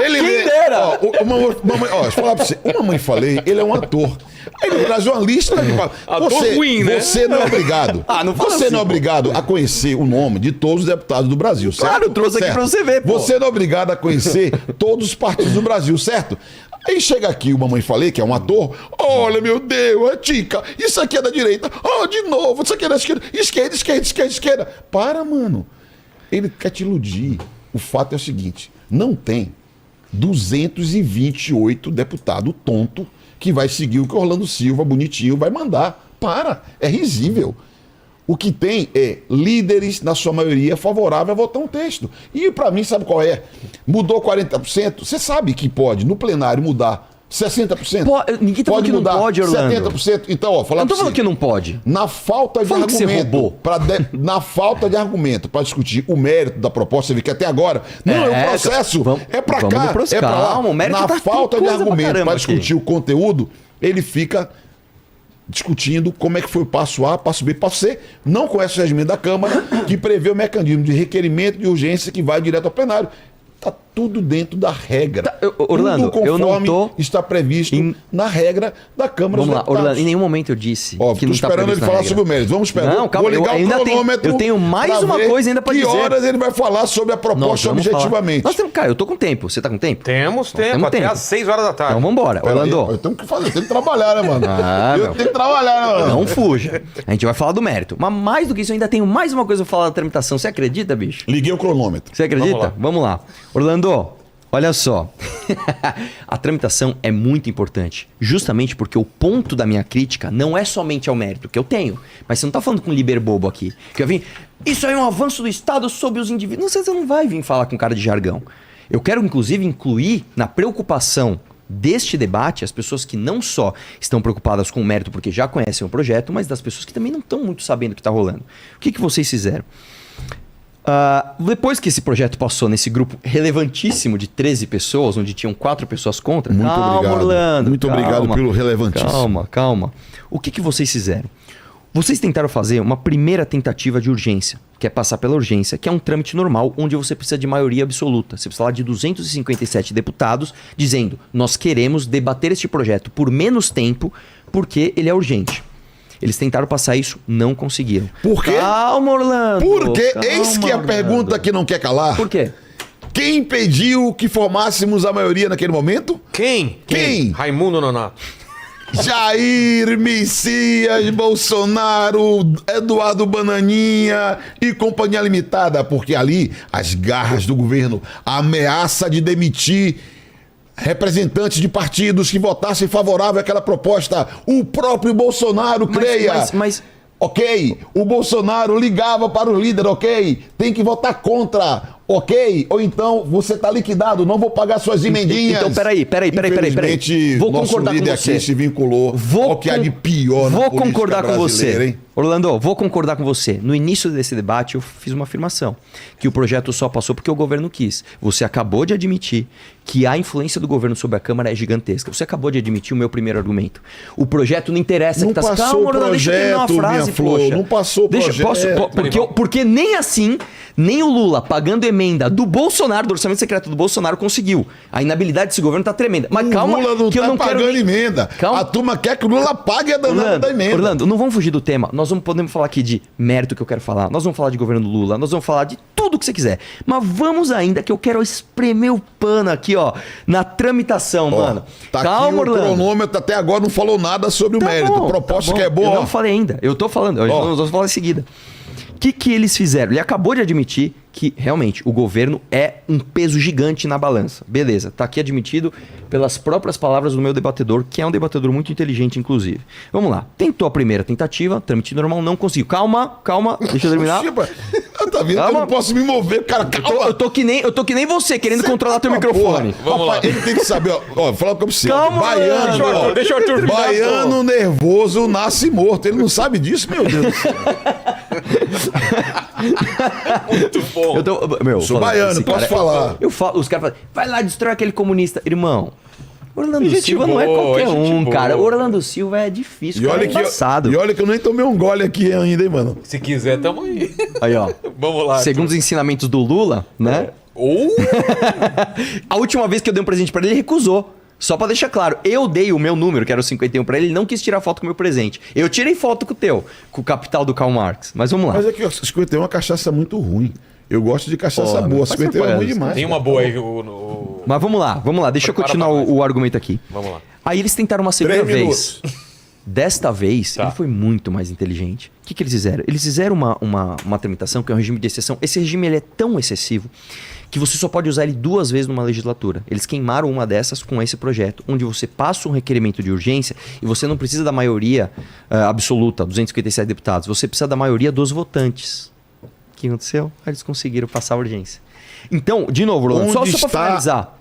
Ele Quem dera? deixa eu falar pra você. O Mamãe Falei, ele é um ator. Aí ele traz uma lista de... Ator ruim, né? Você não é obrigado. Não fala Você assim, não é obrigado a conhecer o nome de todos os deputados do Brasil, certo? Claro, eu trouxe aqui pra você ver, pô. Você não é obrigado a conhecer todos os partidos do Brasil, certo? Aí chega aqui o Mamãe Falei, que é um ator. Olha, meu Deus, é tica. Isso aqui é da direita. De novo. Isso aqui é da esquerda. Esquerda. Para, mano. Ele quer te iludir. O fato é o seguinte. Não tem 228 deputado tonto que vai seguir o que Orlando Silva, bonitinho, vai mandar. É risível. O que tem é líderes, na sua maioria, favorável a votar um texto. E para mim, sabe qual é? Mudou 40%? Você sabe que pode, no plenário, mudar 60%? Ninguém tá falando que não pode, Orlando. 70%? Então, falar Eu não tô falando que não pode. Na falta de Fala que você roubou. na falta de argumento para discutir o mérito da proposta, você vê que até agora não é um processo, é para cá, é para lá. O mérito na tá falta de argumento para discutir aqui. o conteúdo, ele fica discutindo como é que foi o passo A, passo B, passo C. Não conhece o regimento da Câmara, que prevê o mecanismo de requerimento de urgência que vai direto ao plenário. Está tudo dentro da regra. Orlando, tudo eu não tô... está previsto na regra da Câmara dos Deputados. Orlando, em nenhum momento eu disse que não está esperando ele falar sobre o mérito. Vamos esperar. Não, calma, vou ligar o cronômetro. Eu tenho mais uma coisa ainda para dizer. Que horas ele vai falar sobre a proposta objetivamente? Cara, eu tô com tempo. Você tá com tempo? Temos tempo, até às 6 horas da tarde. Então vambora. Orlando. Eu tenho que fazer, eu tenho que trabalhar, né, mano? Eu tenho que trabalhar, né, mano? Não fuja. A gente vai falar do mérito. Mas mais do que isso, eu ainda tenho mais uma coisa pra falar da tramitação. Você acredita, bicho? Liguei o cronômetro. Você acredita? Vamos lá. Orlando, olha só. A tramitação é muito importante. Justamente porque o ponto da minha crítica não é somente ao mérito que eu tenho. Mas você não tá falando com um liberbobo aqui. Que eu vim... Isso aí é um avanço do Estado sobre os indivíduos. Não sei, você não vai vir falar com cara de jargão. Eu quero, inclusive, incluir na preocupação deste debate as pessoas que não só estão preocupadas com o mérito porque já conhecem o projeto, mas das pessoas que também não estão muito sabendo o que está rolando. O que vocês fizeram? Depois que esse projeto passou nesse grupo relevantíssimo de 13 pessoas, onde tinham 4 pessoas contra... Muito obrigado. Orlando, muito obrigado pelo relevantíssimo. Calma. O que vocês fizeram? Vocês tentaram fazer uma primeira tentativa de urgência, que é passar pela urgência, que é um trâmite normal, onde você precisa de maioria absoluta. Você precisa lá de 257 deputados dizendo: nós queremos debater este projeto por menos tempo, porque ele é urgente. Eles tentaram passar isso, não conseguiram. Por quê? Calma, Orlando. Porque eis que é a pergunta que não quer calar. Por quê? Quem impediu que formássemos a maioria naquele momento? Quem? Raimundo Nonato. Jair, Messias, Bolsonaro, Eduardo Bananinha e Companhia Limitada. Porque ali, as garras do governo, a ameaça de demitir representantes de partidos que votassem favorável àquela proposta. O próprio Bolsonaro, creia. Ok, o Bolsonaro ligava para o líder, ok, tem que votar contra. ok? Ou então você tá liquidado, não vou pagar suas emendinhas. Então, peraí. Infelizmente, Vou nosso concordar com líder você. aqui se vinculou ao que há de pior na Vou política concordar com brasileira, você. hein? Orlando, vou concordar com você. No início desse debate, eu fiz uma afirmação. Que o projeto só passou porque o governo quis. Você acabou de admitir que a influência do governo sobre a Câmara é gigantesca. Você acabou de admitir o meu primeiro argumento. O projeto não interessa. Não que tá... passou Calma, Orlando, deixa eu terminar uma projeto, frase, minha flor, poxa. não passou o projeto. Porque nem assim, nem o Lula pagando emenda do Bolsonaro, do orçamento secreto do Bolsonaro, conseguiu. A inabilidade desse governo tá tremenda. Mas calma, o Lula não que eu tá não quero pagando nem... emenda. Calma. A turma quer que o Lula pague a danada da emenda. Orlando, não vamos fugir do tema. Nós não podemos falar aqui de mérito que eu quero falar. Nós vamos falar de governo Lula. Nós vamos falar de tudo que você quiser. Mas vamos ainda, que eu quero espremer o pano aqui, ó, na tramitação, mano. Tá Calma, aqui Orlando. o cronômetro até agora não falou nada sobre o Tá mérito. bom, Proposta tá bom. que é boa. Eu não falei ainda. Eu tô falando. Nós vamos falar em seguida. O que eles fizeram? Ele acabou de admitir que, realmente, o governo é um peso gigante na balança. Beleza, tá aqui admitido pelas próprias palavras do meu debatedor, que é um debatedor muito inteligente, inclusive. Vamos lá. Tentou a primeira tentativa, trâmite normal, não conseguiu. Calma, deixa eu terminar. Tá vendo que eu não posso me mover, cara. Calma. Eu tô que nem você, querendo controlar teu microfone. Vamos lá. Ele tem que saber, ó, falar com você. Calma, Baiano, Orlando. ó, Deixa o Arthur terminar, baiano nervoso nasce morto. Ele não sabe disso, meu Deus do céu. Muito bom. Sou baiano, posso falar. Eu falo, os caras falam, vai lá destrói aquele comunista. Irmão, Orlando Gente Silva não é boa, qualquer gente um, boa. cara. Orlando Silva é difícil, cara, é embaçado. E olha que eu nem tomei um gole aqui ainda, hein, mano. Se quiser, tamo aí. Aí, ó. Vamos lá. Segundo os ensinamentos do Lula, né? Ou... A última vez que eu dei um presente pra ele recusou. Só pra deixar claro, eu dei o meu número, que era o 51, pra ele não quis tirar foto com o meu presente. Eu tirei foto com o teu, com o capital do Karl Marx. Mas vamos lá. Mas é que 51 é uma cachaça muito ruim. Eu gosto de cachaça boa. 51 é ruim demais. Tem uma boa aí. Mas vamos lá. Deixa eu continuar o argumento aqui. Vamos lá. Aí eles tentaram uma segunda 3 vez. Desta vez, Tá. ele foi muito mais inteligente. O que eles fizeram? Eles fizeram uma tramitação, que é um regime de exceção. Esse regime ele é tão excessivo que você só pode usar ele 2 vezes numa legislatura. Eles queimaram uma dessas com esse projeto, onde você passa um requerimento de urgência e você não precisa da maioria absoluta, 257 deputados. Você precisa da maioria dos votantes. O que aconteceu? Aí eles conseguiram passar a urgência. Então, de novo, Rolando, só Onde para está finalizar.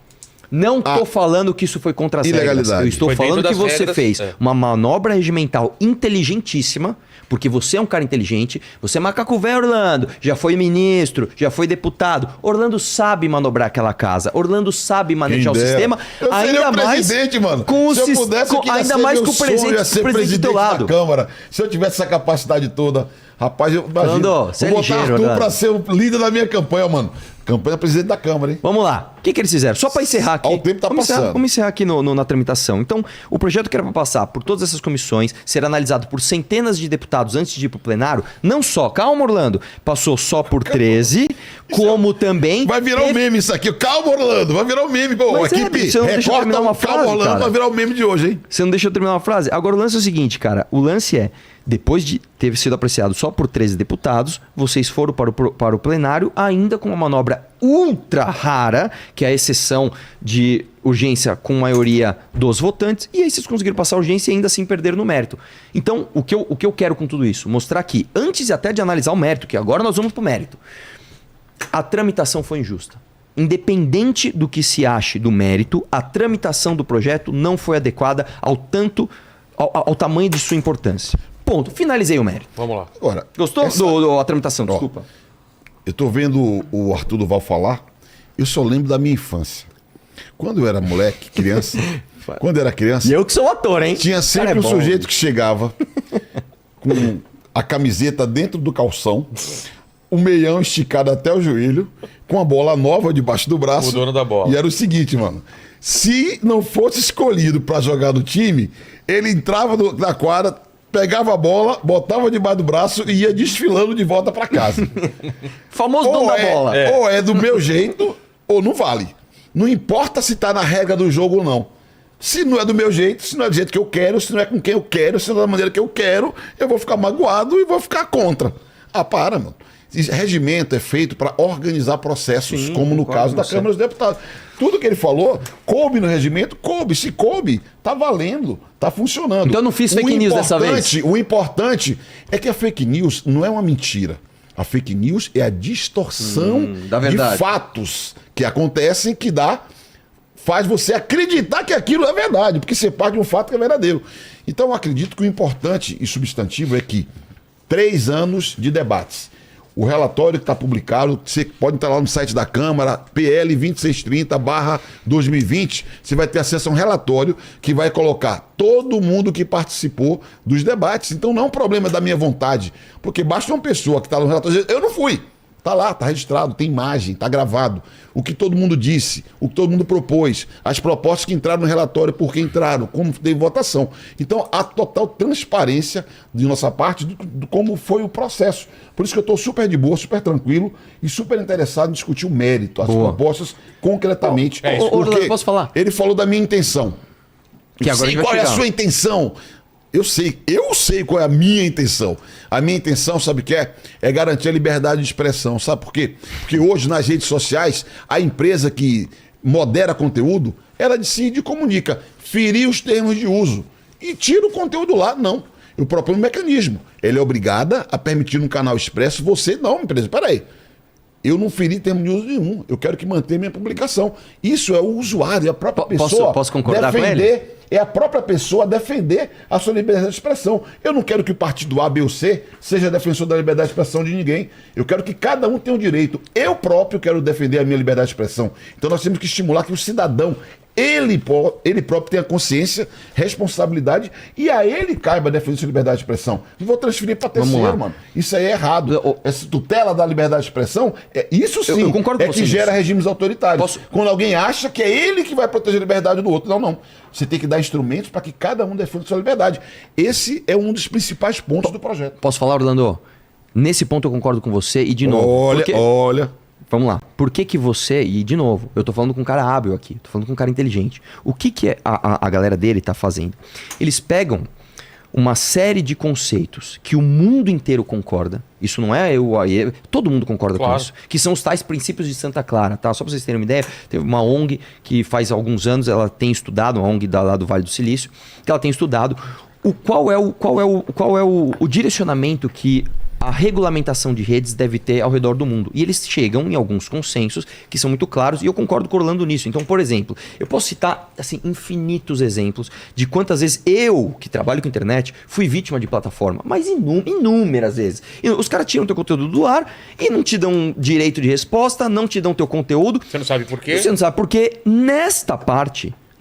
Não estou falando que isso foi contra as regras. Ilegalidade. Eu estou Foi falando dentro que das você regras, fez é. uma manobra regimental inteligentíssima, porque você é um cara inteligente, você é macaco velho, Orlando, já foi ministro, já foi deputado. Orlando sabe manobrar aquela casa, Orlando sabe manejar o Quem dera. sistema, Eu seria o presidente, mano. com o Se eu sis- pudesse, com- eu queria ainda ser mais meu com o sonho, presidente, ia ser do presidente teu lado. da Câmara. Se eu tivesse essa capacidade toda, rapaz, eu imagino. Orlando, você é vou botar ligeiro, Arthur Orlando. pra ser o líder da minha campanha, mano. Campanha presidente da Câmara, hein? Vamos lá. O que eles fizeram? Só para encerrar aqui. Ó, o tempo tá vamos encerrar- passando. Vamos encerrar aqui na tramitação. Então, o projeto que era para passar por todas essas comissões, ser analisado por centenas de deputados antes de ir para o plenário, não só, calma, Orlando, passou só por 13, como também. Vai virar um meme isso aqui. Calma, Orlando. Vai virar um meme. Pô, Mas é, equipe, você não deixa eu terminar uma calma, frase, Orlando. cara. Vai virar o meme de hoje, hein? Você não deixa eu terminar uma frase? Agora, o lance é o seguinte, cara. O lance é, depois de ter sido apreciado só por 13 deputados, vocês foram para o plenário ainda com uma manobra ultra rara, que é a exceção de urgência com maioria dos votantes, e aí vocês conseguiram passar a urgência e ainda assim perderam no mérito. Então, o que eu quero com tudo isso? Mostrar que, antes até de analisar o mérito, que agora nós vamos para o mérito, a tramitação foi injusta. Independente do que se ache do mérito, a tramitação do projeto não foi adequada ao tamanho de sua importância. Ponto. Finalizei o mérito. Vamos lá. Agora, Gostou da tramitação? Desculpa. eu tô vendo o Arthur Duval falar, eu só lembro da minha infância. Quando eu era moleque, criança, E eu que sou ator, hein? tinha sempre Cara, é um bom. sujeito que chegava com a camiseta dentro do calção, o meião esticado até o joelho, com a bola nova debaixo do braço. O dono da bola. E era o seguinte, mano. Se não fosse escolhido pra jogar no time, ele entrava na quadra, pegava a bola, botava debaixo do braço e ia desfilando de volta pra casa. Famoso dono da bola. Ou é do meu jeito, ou não vale. Não importa se tá na regra do jogo ou não. Se não é do meu jeito, se não é do jeito que eu quero, se não é com quem eu quero, se não é da maneira que eu quero, eu vou ficar magoado e vou ficar contra. Ah, para, mano. Regimento é feito para organizar processos, Sim, como no concordo caso com da você. Câmara dos Deputados. Tudo que ele falou, coube no regimento, coube. Se coube, tá valendo, tá funcionando. Então eu não fiz fake news dessa vez. O importante é que a fake news não é uma mentira. A fake news é a distorção da de verdade. fatos que acontecem que faz você acreditar que aquilo é verdade, porque você parte de um fato que é verdadeiro. Então eu acredito que o importante e substantivo é que 3 anos de debates. O relatório que está publicado, você pode entrar lá no site da Câmara, PL 2630/2020, você vai ter acesso a um relatório que vai colocar todo mundo que participou dos debates. Então não é um problema da minha vontade, porque basta uma pessoa que está no relatório dizer, eu não fui. Está lá, está registrado, tem imagem, está gravado. O que todo mundo disse, o que todo mundo propôs, as propostas que entraram no relatório, por que entraram, como teve votação. Então, há total transparência de nossa parte do como foi o processo. Por isso que eu estou super de boa, super tranquilo e super interessado em discutir o mérito, as propostas concretamente. Orlando, posso falar? Ele falou da minha intenção. Que agora a gente vai Qual é a chegar. sua intenção? Eu sei qual é a minha intenção. A minha intenção, sabe o que é? É garantir a liberdade de expressão. Sabe por quê? Porque hoje, nas redes sociais, a empresa que modera conteúdo, ela decide e comunica. Ferir os termos de uso. E tira o conteúdo lá, não. Eu proponho um mecanismo. Ela é obrigada a permitir no canal expresso, você não, empresa. Peraí. Eu não feri termo de uso nenhum. Eu quero que mantenha minha publicação. Isso é o usuário, é a própria pessoa. Posso concordar com ele? É a própria pessoa defender a sua liberdade de expressão. Eu não quero que o partido A, B ou C seja defensor da liberdade de expressão de ninguém. Eu quero que cada um tenha o direito. Eu próprio quero defender a minha liberdade de expressão. Então nós temos que estimular que o cidadão, ele próprio tenha consciência, responsabilidade e a ele caiba defender sua liberdade de expressão. Não vou transferir para terceiro, mano. Isso aí é errado. Essa tutela da liberdade de expressão, isso sim, eu concordo com que você gera nisso. regimes autoritários. Quando alguém acha que é ele que vai proteger a liberdade do outro. Não, não. Você tem que dar instrumentos para que cada um defenda sua liberdade. Esse é um dos principais pontos do projeto. Posso falar, Orlando? Nesse ponto eu concordo com você e de novo. Olha. Vamos lá. Por que você, e de novo, eu tô falando com um cara hábil aqui, tô falando com um cara inteligente. O que é a galera dele tá fazendo? Eles pegam uma série de conceitos que o mundo inteiro concorda, isso não é todo mundo concorda com isso, que são os tais princípios de Santa Clara, tá? Só para vocês terem uma ideia, teve uma ONG que faz alguns anos, ela tem estudado, uma ONG lá do Vale do Silício, que ela tem estudado qual é o direcionamento que a regulamentação de redes deve ter ao redor do mundo. E eles chegam em alguns consensos que são muito claros, e eu concordo com o Orlando nisso. Então, por exemplo, eu posso citar assim, infinitos exemplos de quantas vezes eu, que trabalho com internet, fui vítima de plataforma, mas inúmeras vezes. E os caras tiram teu conteúdo do ar e não te dão direito de resposta, não te dão teu conteúdo. Você não sabe por quê? Você não sabe por quê.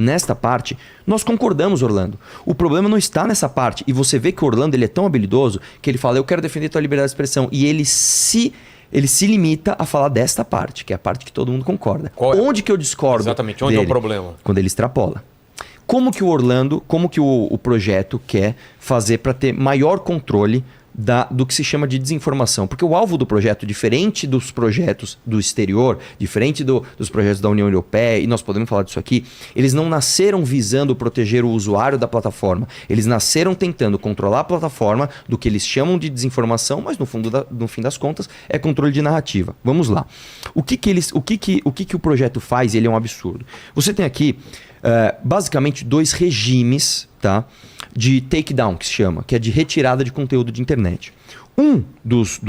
Nesta parte, nós concordamos, Orlando. O problema não está nessa parte. E você vê que o Orlando ele é tão habilidoso que ele fala, eu quero defender tua liberdade de expressão. E ele se limita a falar desta parte, que é a parte que todo mundo concorda. Onde que eu discordo? Exatamente, onde é o problema? Quando ele extrapola. Como que o Orlando, como que o projeto quer fazer para ter maior controle do que se chama de desinformação? Porque o alvo do projeto, diferente dos projetos do exterior, diferente dos projetos da União Europeia, e nós podemos falar disso aqui, eles não nasceram visando proteger o usuário da plataforma. Eles nasceram tentando controlar a plataforma do que eles chamam de desinformação, mas no fim das contas é controle de narrativa. Vamos lá. O que o projeto faz? Ele é um absurdo. Você tem aqui basicamente 2 regimes, tá, de takedown, que se chama, que é de retirada de conteúdo de internet. Um dos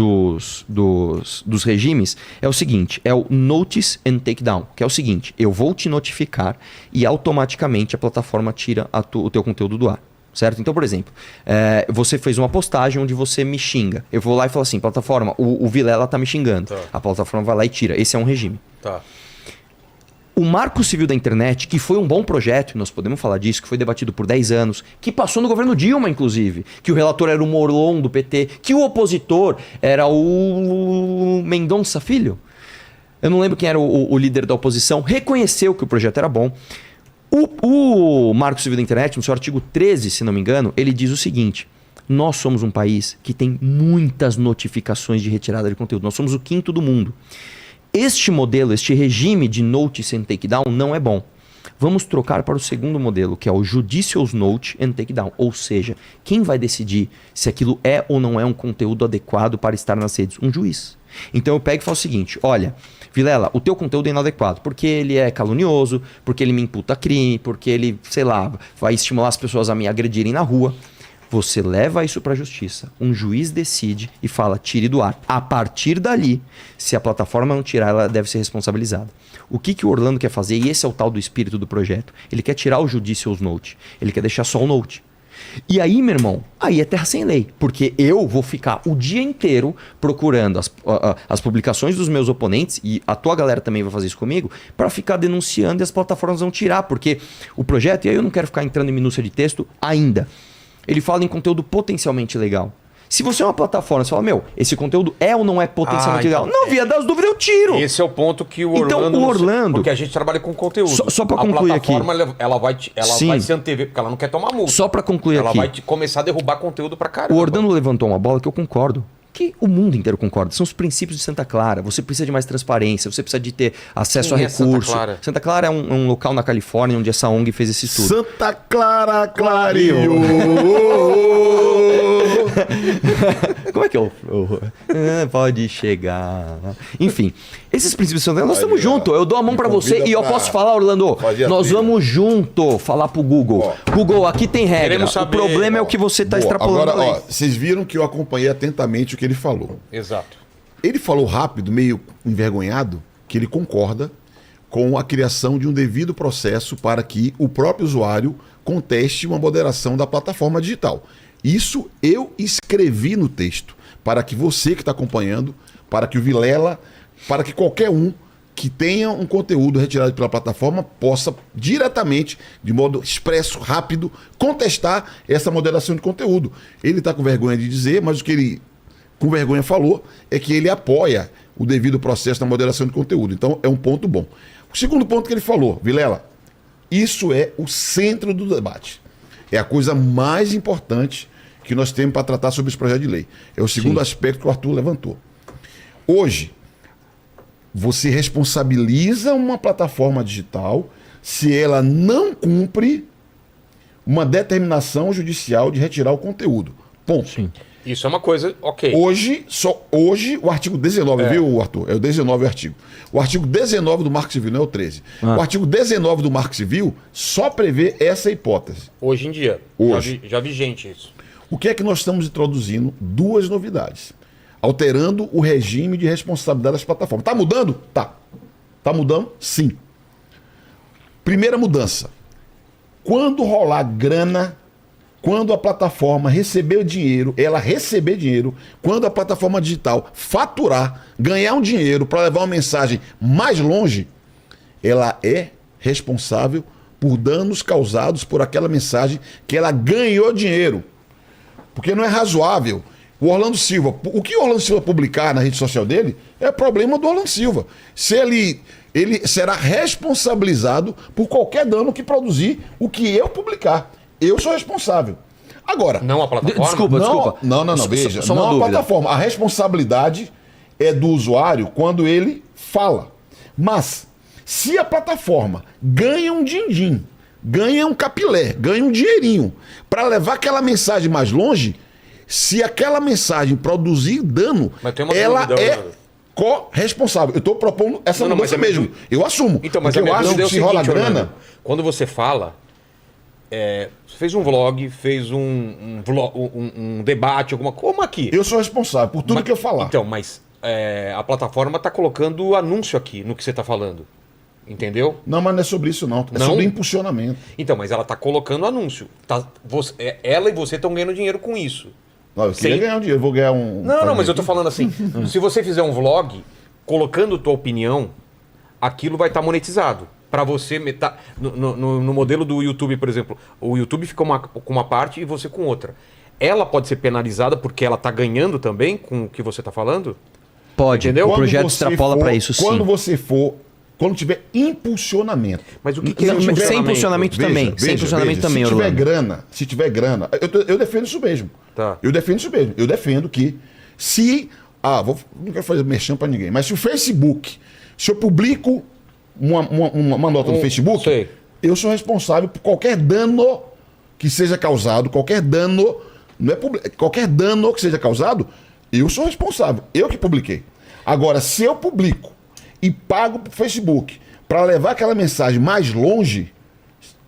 regimes é o seguinte, é o Notice and Takedown, que é o seguinte, eu vou te notificar e automaticamente a plataforma tira o teu conteúdo do ar. Certo? Então, por exemplo, você fez uma postagem onde você me xinga. Eu vou lá e falo assim, plataforma, o Vilela tá me xingando. Tá. A plataforma vai lá e tira. Esse é um regime. Tá. O Marco Civil da Internet, que foi um bom projeto, e nós podemos falar disso, que foi debatido por 10 anos, que passou no governo Dilma, inclusive, que o relator era o Morlon do PT, que o opositor era o Mendonça Filho. Eu não lembro quem era o líder da oposição, reconheceu que o projeto era bom. O Marco Civil da Internet, no seu artigo 13, se não me engano, ele diz o seguinte: nós somos um país que tem muitas notificações de retirada de conteúdo. Nós somos o 5º do mundo. Este modelo, este regime de Notice and Takedown não é bom. Vamos trocar para o segundo modelo, que é o Judicial Note and Takedown. Ou seja, quem vai decidir se aquilo é ou não é um conteúdo adequado para estar nas redes? Um juiz. Então eu pego e falo o seguinte, olha, Vilela, o teu conteúdo é inadequado, porque ele é calunioso, porque ele me imputa crime, porque ele, sei lá, vai estimular as pessoas a me agredirem na rua. Você leva isso para a justiça, um juiz decide e fala, tire do ar. A partir dali, se a plataforma não tirar, ela deve ser responsabilizada. O que o Orlando quer fazer, e esse é o tal do espírito do projeto, ele quer tirar o Judicials Note, ele quer deixar só o Note. E aí, meu irmão, aí é terra sem lei. Porque eu vou ficar o dia inteiro procurando as publicações dos meus oponentes, e a tua galera também vai fazer isso comigo, para ficar denunciando e as plataformas vão tirar. Porque o projeto, e aí eu não quero ficar entrando em minúcia de texto ainda, ele fala em conteúdo potencialmente legal. Se você é uma plataforma, você fala, meu, esse conteúdo é ou não é potencialmente legal? Não, via das dúvidas, eu tiro. Esse é o ponto que o Orlando... Então, o Orlando... Porque a gente trabalha com conteúdo. Só para concluir aqui. A plataforma, ela vai se antever, porque ela não quer tomar multa. Só para concluir ela aqui. Ela vai começar a derrubar conteúdo pra caramba. O Orlando levantou uma bola que eu concordo. Que o mundo inteiro concorda. São os princípios de Santa Clara. Você precisa de mais transparência, você precisa de ter acesso a recursos. Santa Clara é um local na Califórnia onde essa ONG fez esse estudo. Santa Clara clareou. Como é que é o... Pode chegar. Enfim, esses princípios de Santa Clara, nós estamos juntos. Eu dou a mão para você e eu posso falar, Orlando, nós vamos junto falar pro Google. Google, aqui tem regra. O problema é o que você está extrapolando. Agora, vocês viram que eu acompanhei atentamente o que ele falou. Exato. Ele falou rápido, meio envergonhado, que ele concorda com a criação de um devido processo para que o próprio usuário conteste uma moderação da plataforma digital. Isso eu escrevi no texto, para que você que está acompanhando, para que o Vilela, para que qualquer um que tenha um conteúdo retirado pela plataforma possa diretamente, de modo expresso, rápido, contestar essa moderação de conteúdo. Ele está com vergonha de dizer, mas o que ele com vergonha falou é que ele apoia o devido processo da moderação de conteúdo. Então é um ponto bom. O segundo ponto que ele falou, Vilela, isso é o centro do debate. É a coisa mais importante que nós temos para tratar sobre esse projeto de lei. É o segundo aspecto que o Arthur levantou. Hoje, você responsabiliza uma plataforma digital se ela não cumpre uma determinação judicial de retirar o conteúdo. Ponto. Sim. Isso é uma coisa, ok. Hoje o artigo 19, viu, Arthur? É o 19 o artigo. O artigo 19 do Marco Civil, não é o 13. O artigo 19 do Marco Civil só prevê essa hipótese. Hoje em dia. Hoje. Já vigente isso. O que é que nós estamos introduzindo? Duas novidades. Alterando o regime de responsabilidade das plataformas. Está mudando? Tá. Está mudando? Sim. Primeira mudança. Quando rolar grana, quando a plataforma receber dinheiro, quando a plataforma digital faturar, ganhar um dinheiro para levar uma mensagem mais longe, ela é responsável por danos causados por aquela mensagem que ela ganhou dinheiro. Porque não é razoável. O Orlando Silva, o que o Orlando Silva publicar na rede social dele é problema do Orlando Silva. Se ele será responsabilizado por qualquer dano que produzir o que eu publicar. Eu sou responsável. Agora... Não a plataforma? Desculpa. Não, veja. Só não a dúvida. plataforma. A responsabilidade é do usuário quando ele fala. Mas, se a plataforma ganha um din-din, ganha um capilé, ganha um dinheirinho para levar aquela mensagem mais longe, se aquela mensagem produzir dano, ela é corresponsável. Eu estou propondo essa mudança mesmo. Eu assumo. Então, mas porque eu acho que se rola grana... Orlando, quando você fala, fez um vlog, fez um debate, alguma coisa, como aqui. Eu sou responsável por tudo que eu falar. Então, mas a plataforma está colocando anúncio aqui no que você está falando. Entendeu? Não, mas não é sobre isso, não. É sobre impulsionamento. Então, mas ela está colocando anúncio. Ela e você estão ganhando dinheiro com isso. Não, eu queria ganhar um dinheiro, eu vou ganhar um... Não, mas eu tô falando assim, se você fizer um vlog, colocando tua opinião, aquilo vai estar monetizado. Para você, no modelo do YouTube, por exemplo, o YouTube fica com uma parte e você com outra. Ela pode ser penalizada porque ela tá ganhando também com o que você tá falando? Pode, entendeu? O projeto extrapola para isso, sim. Quando tiver impulsionamento. Mas o que é impulsionamento? Sem impulsionamento também. Sem impulsionamento também, Orlando. Se tiver grana, eu defendo isso mesmo. Tá. Eu defendo isso mesmo. Eu defendo que se... não quero fazer merchan para ninguém, mas se o Facebook... Se eu publico uma nota no Facebook, eu sou responsável por qualquer dano que seja causado, qualquer dano que seja causado, eu sou responsável. Eu que publiquei. Agora, se eu publico e pago pro Facebook para levar aquela mensagem mais longe,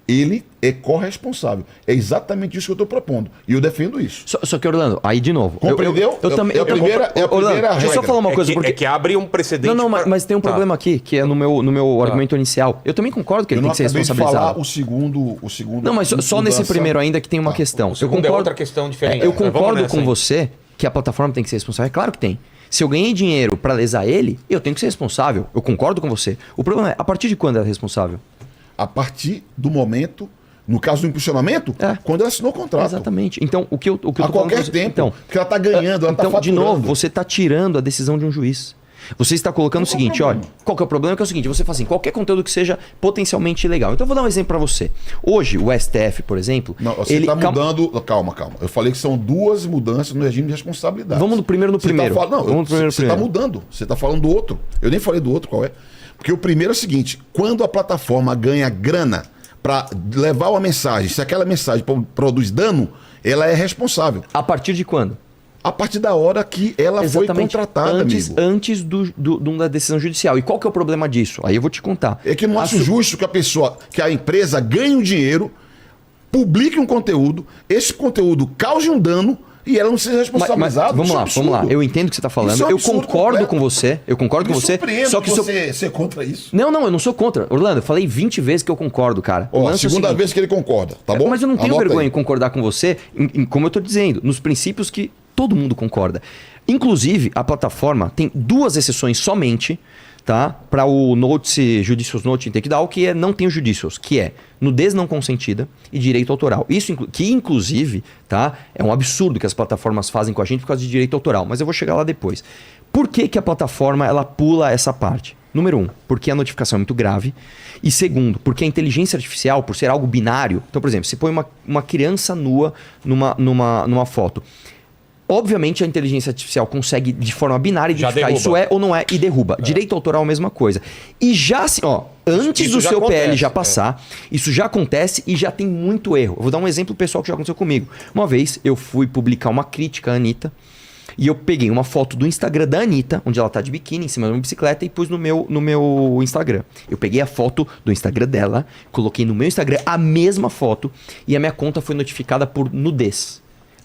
ele é corresponsável. É exatamente isso que eu estou propondo. E eu defendo isso. Só que, Orlando, aí de novo. Compreendeu? Eu também. É a primeira Orlando, deixa eu só regra. falar uma coisa. É que abre um precedente. Não, mas tem um problema aqui, que é no meu argumento inicial. Eu também concordo que ele tem que ser responsabilizado. Falar o segundo. Não, mas só nesse primeiro ainda que tem uma questão. O segundo é outra questão diferente. Eu concordo com você que a plataforma tem que ser responsável. É claro que tem. Se eu ganhei dinheiro para lesar ele, eu tenho que ser responsável. Eu concordo com você. O problema é, a partir de quando ela é responsável? A partir do momento, no caso do impulsionamento, quando ela assinou o contrato. Exatamente. Então, o que eu tô a qualquer tempo. Então, porque ela está ganhando, ela está faturando. De novo, você está tirando a decisão de um juiz. Você está colocando o seguinte, olha, qual que é o problema? Que é o seguinte, você fala assim, qualquer conteúdo que seja potencialmente ilegal. Então eu vou dar um exemplo para você. Hoje, o STF, por exemplo... Não, você está mudando... Calma. Eu falei que são duas mudanças no regime de responsabilidade. Vamos primeiro no primeiro. Você está mudando. Você está falando do outro. Eu nem falei do outro, qual é? Porque o primeiro é o seguinte, quando a plataforma ganha grana para levar uma mensagem, se aquela mensagem produz dano, ela é responsável. A partir de quando? A partir da hora que ela foi contratada, antes da decisão judicial. E qual que é o problema disso? Aí eu vou te contar. É que não acho justo que a empresa ganhe um dinheiro, publique um conteúdo, esse conteúdo cause um dano e ela não seja responsabilizada. Vamos lá. Eu entendo o que você está falando. Eu concordo com você. Só que você é contra isso. Não, eu não sou contra. Orlando, eu falei 20 vezes que eu concordo, cara. A segunda vez que ele concorda, tá bom? Mas eu não tenho vergonha em concordar com você, como eu estou dizendo, nos princípios que todo mundo concorda. Inclusive, a plataforma tem 2 exceções somente, tá? Para o Judicious Notice Takedown, que não tem o Judicious, que é nudez não consentida e direito autoral. Isso que, inclusive, tá? É um absurdo que as plataformas fazem com a gente por causa de direito autoral, mas eu vou chegar lá depois. Por que a plataforma ela pula essa parte? Número 1, porque a notificação é muito grave. E segundo, porque a inteligência artificial, por ser algo binário... Então, por exemplo, você põe uma criança nua numa foto. Obviamente a inteligência artificial consegue de forma binária identificar isso é ou não é e derruba. Direito autoral é a mesma coisa. E já assim, antes do seu PL já passar, isso já acontece e já tem muito erro. Eu vou dar um exemplo pessoal que já aconteceu comigo. Uma vez eu fui publicar uma crítica à Anitta e eu peguei uma foto do Instagram da Anitta, onde ela tá de biquíni em cima de uma bicicleta e pus no meu Instagram. Eu peguei a foto do Instagram dela, coloquei no meu Instagram a mesma foto e a minha conta foi notificada por nudez.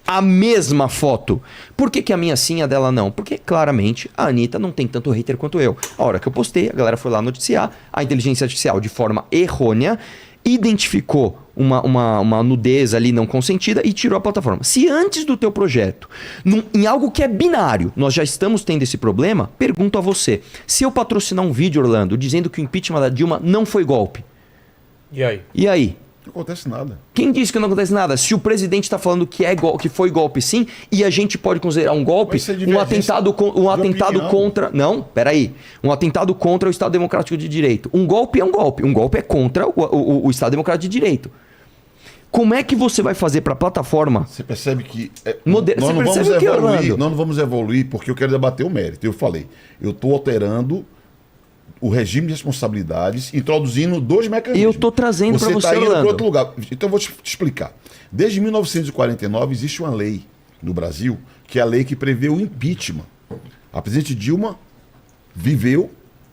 A mesma foto. Por que a minha sim e a dela não? Porque claramente a Anitta não tem tanto hater quanto eu. A hora que eu postei, a galera foi lá noticiar, a inteligência artificial de forma errônea identificou uma nudez ali não consentida e tirou a plataforma. Se antes do teu projeto, em algo que é binário, nós já estamos tendo esse problema, pergunto a você, se eu patrocinar um vídeo, Orlando, dizendo que o impeachment da Dilma não foi golpe. E aí? Não acontece nada. Quem disse que não acontece nada? Se o presidente está falando que foi golpe sim, e a gente pode considerar um golpe, um atentado contra... Não, peraí. Um atentado contra o Estado Democrático de Direito. Um golpe é um golpe. Um golpe é contra o Estado Democrático de Direito. Como é que você vai fazer para a plataforma? Você percebe que... Nós não vamos evoluir porque eu quero debater o mérito. Eu falei, eu estou alterando o regime de responsabilidades, introduzindo 2 mecanismos. Eu estou trazendo para você, está indo para outro lugar. Então eu vou te explicar. Desde 1949 existe uma lei no Brasil, que é a lei que prevê o impeachment. A presidente Dilma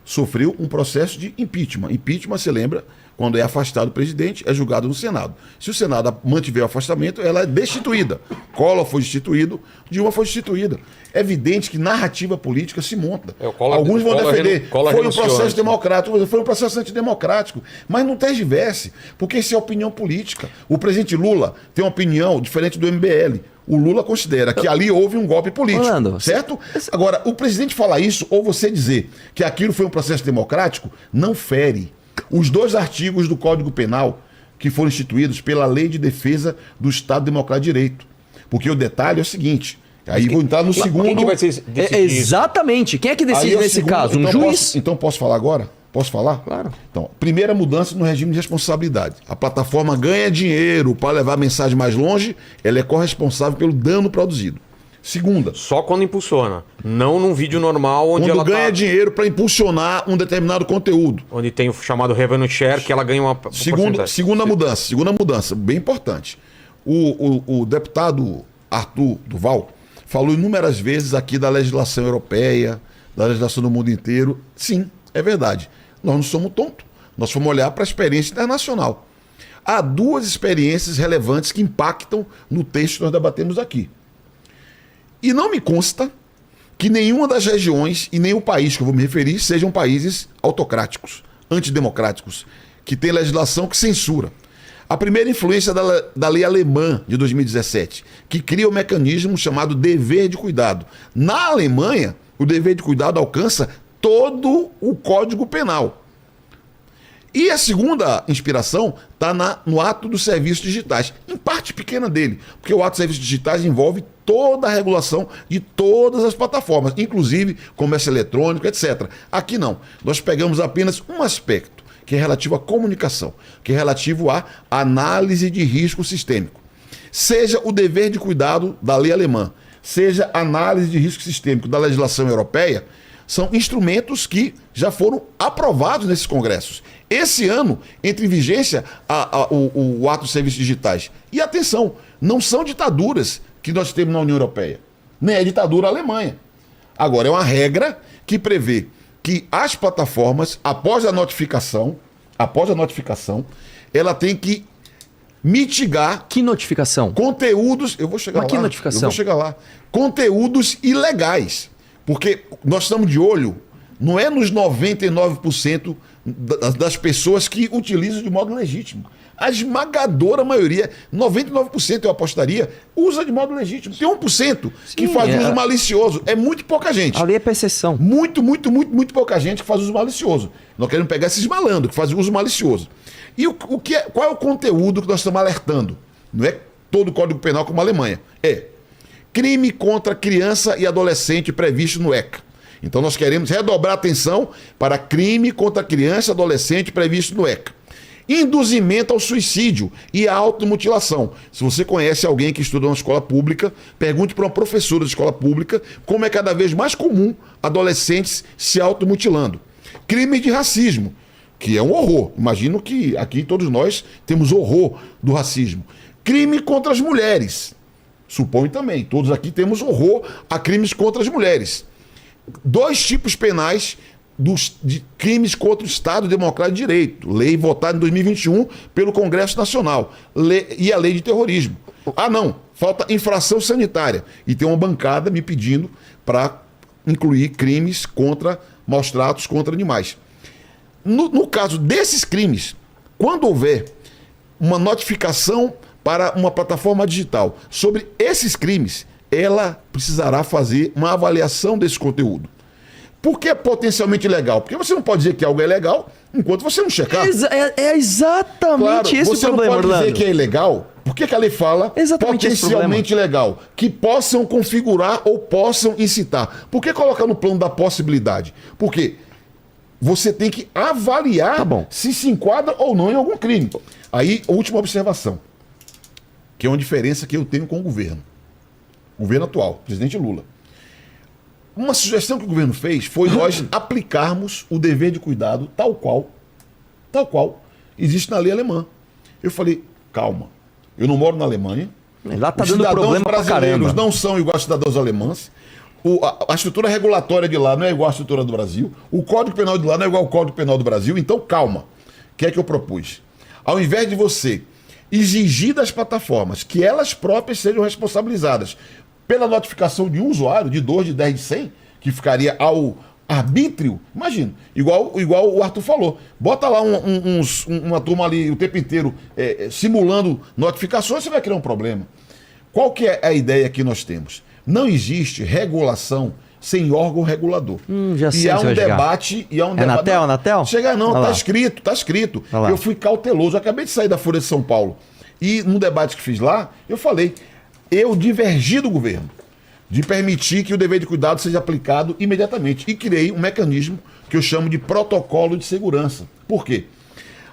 sofreu um processo de impeachment. Impeachment, você lembra, quando é afastado o presidente, é julgado no Senado. Se o Senado mantiver o afastamento, ela é destituída. Collor foi destituído, Dilma foi destituída. É evidente que narrativa política se monta. Alguns vão defender. Foi um processo democrático, foi um processo antidemocrático. Mas não tergiverse, porque isso é opinião política. O presidente Lula tem uma opinião diferente do MBL. O Lula considera que ali houve um golpe político, certo? Agora, o presidente falar isso, ou você dizer que aquilo foi um processo democrático, não fere os 2 artigos do Código Penal que foram instituídos pela Lei de Defesa do Estado Democrático de Direito. Porque o detalhe é o seguinte, aí vou entrar no segundo... Quem que vai ser exatamente. Quem é que decide nesse caso? Um juiz? Então posso falar agora? Posso falar? Claro. Então, primeira mudança no regime de responsabilidade. A plataforma ganha dinheiro para levar a mensagem mais longe, ela é corresponsável pelo dano produzido. Segunda. Só quando impulsiona. Não num vídeo normal onde ela ganha dinheiro para impulsionar um determinado conteúdo. Onde tem o chamado revenue share, que ela ganha uma segunda mudança, bem importante. O deputado Arthur Duval falou inúmeras vezes aqui da legislação europeia, da legislação do mundo inteiro. Sim, é verdade. Nós não somos tontos. Nós fomos olhar para a experiência internacional. há duas experiências relevantes que impactam no texto que nós debatemos aqui. E não me consta que nenhuma das regiões e nem o país que eu vou me referir sejam países autocráticos, antidemocráticos, que têm legislação que censura. A primeira influência da lei alemã de 2017, que cria um mecanismo chamado dever de cuidado. Na Alemanha, o dever de cuidado alcança todo o Código Penal. E a segunda inspiração está no ato dos serviços digitais, em parte pequena dele, porque o ato dos serviços digitais envolve toda a regulação de todas as plataformas, inclusive comércio eletrônico, etc. Aqui não, nós pegamos apenas um aspecto, que é relativo à comunicação, que é relativo à análise de risco sistêmico. Seja o dever de cuidado da lei alemã, seja a análise de risco sistêmico da legislação europeia, são instrumentos que já foram aprovados nesses congressos. Esse ano, entra em vigência o ato de serviços digitais. E atenção, não são ditaduras que nós temos na União Europeia, nem é ditadura alemã. Agora, é uma regra que prevê que as plataformas, após a notificação, ela tem que mitigar... Que notificação? Conteúdos... Eu vou chegar lá. Mas que notificação? Eu vou chegar lá. Conteúdos ilegais. Porque nós estamos de olho, não é nos 99% das pessoas que utilizam de modo legítimo. A esmagadora maioria, 99% eu apostaria, usa de modo legítimo. Tem 1% que faz uso malicioso. É muito pouca gente. A lei é para exceção. Muito pouca gente que faz uso malicioso. Nós queremos pegar esses malandros que fazem uso malicioso. E qual é o conteúdo que nós estamos alertando? Não é todo o Código Penal como a Alemanha. É crime contra criança e adolescente previsto no ECA. Então nós queremos redobrar a atenção para crime contra criança e adolescente previsto no ECA. Induzimento ao suicídio e à automutilação. Se você conhece alguém que estuda na escola pública, pergunte para uma professora de escola pública como é cada vez mais comum adolescentes se automutilando. Crime de racismo, que é um horror. Imagino que aqui todos nós temos horror do racismo. Crime contra as mulheres. Suponho também, todos aqui temos horror a crimes contra as mulheres. 2 tipos penais de crimes contra o Estado Democrático de Direito. Lei votada em 2021 pelo Congresso Nacional. E a lei de terrorismo. Ah, não. Falta infração sanitária. E tem uma bancada me pedindo para incluir crimes contra maus tratos contra animais. No caso desses crimes, quando houver uma notificação para uma plataforma digital sobre esses crimes, ela precisará fazer uma avaliação desse conteúdo. Por que é potencialmente ilegal? Porque você não pode dizer que algo é legal enquanto você não checar. É exatamente esse o problema, você não pode Orlando. dizer que é ilegal. Por que a lei fala potencialmente ilegal? Que possam configurar ou possam incitar. Por que colocar no plano da possibilidade? Porque você tem que avaliar se se enquadra ou não em algum crime. Aí, a última observação, que é uma diferença que eu tenho com o governo atual, presidente Lula. Uma sugestão que o governo fez foi nós aplicarmos o dever de cuidado tal qual existe na lei alemã. Eu falei, calma, eu não moro na Alemanha, lá tá os dando cidadãos problema pra brasileiros caramba. não são iguais aos cidadãos alemães, a estrutura regulatória de lá não é igual à estrutura do Brasil, o Código Penal de lá não é igual ao Código Penal do Brasil, então calma. O que é que eu propus? Ao invés de você exigir das plataformas que elas próprias sejam responsabilizadas pela notificação de um usuário, de 2, de 10, de 100, que ficaria ao arbítrio, imagina, igual o Arthur falou, bota lá uma turma ali o tempo inteiro simulando notificações, você vai criar um problema. Qual que é a ideia que nós temos? Não existe regulação sem órgão regulador. Já sei, e há um debate... Anatel? Chega não, tá escrito. Eu fui cauteloso, eu acabei de sair da Folha de São Paulo. E no debate que fiz lá, eu falei, eu divergi do governo de permitir que o dever de cuidado seja aplicado imediatamente. E criei um mecanismo que eu chamo de protocolo de segurança. Por quê?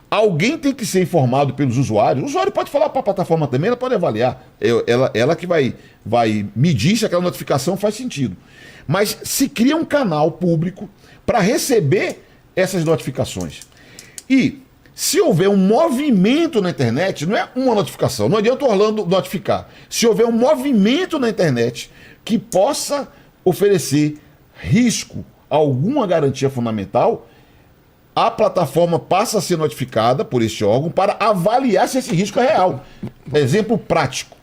Alguém tem que ser informado pelos usuários. O usuário pode falar para a plataforma também, ela pode avaliar. Ela que vai medir se aquela notificação faz sentido. Mas se cria um canal público para receber essas notificações. E se houver um movimento na internet, não é uma notificação, não adianta o Orlando notificar. Se houver um movimento na internet que possa oferecer risco a alguma garantia fundamental, a plataforma passa a ser notificada por este órgão para avaliar se esse risco é real. Exemplo prático.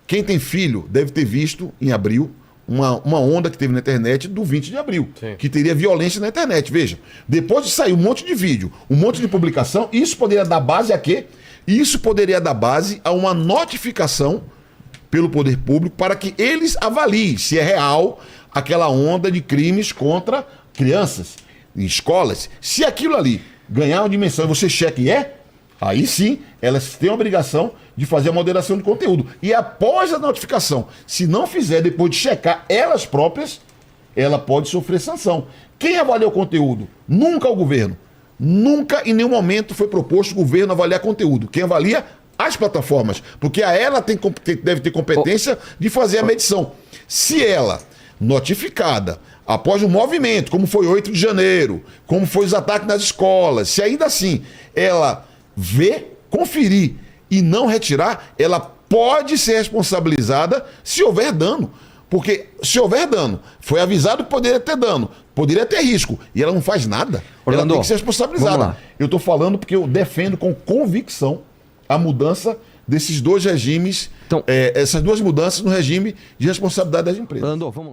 Quem tem filho deve ter visto em abril uma onda que teve na internet do 20 de abril, Sim. que teria violência na internet. Veja, depois de sair um monte de vídeo, um monte de publicação, isso poderia dar base a quê? Isso poderia dar base a uma notificação pelo poder público para que eles avaliem se é real aquela onda de crimes contra crianças em escolas. Se aquilo ali ganhar uma dimensão e você cheque aí sim, elas têm a obrigação de fazer a moderação de conteúdo. E após a notificação, se não fizer depois de checar elas próprias, ela pode sofrer sanção. Quem avalia o conteúdo? Nunca o governo. Nunca em nenhum momento foi proposto o governo avaliar conteúdo. Quem avalia? As plataformas. Porque a ela deve ter competência de fazer a medição. Se ela, notificada, após um movimento, como foi 8 de janeiro, como foi os ataques nas escolas, se ainda assim ela ver, conferir e não retirar, ela pode ser responsabilizada se houver dano. Porque se houver dano, foi avisado que poderia ter dano, poderia ter risco, e ela não faz nada, Orlando, ela tem que ser responsabilizada. Eu estou falando porque eu defendo com convicção a mudança desses dois regimes, então, essas duas mudanças no regime de responsabilidade das empresas. Orlando, vamos lá.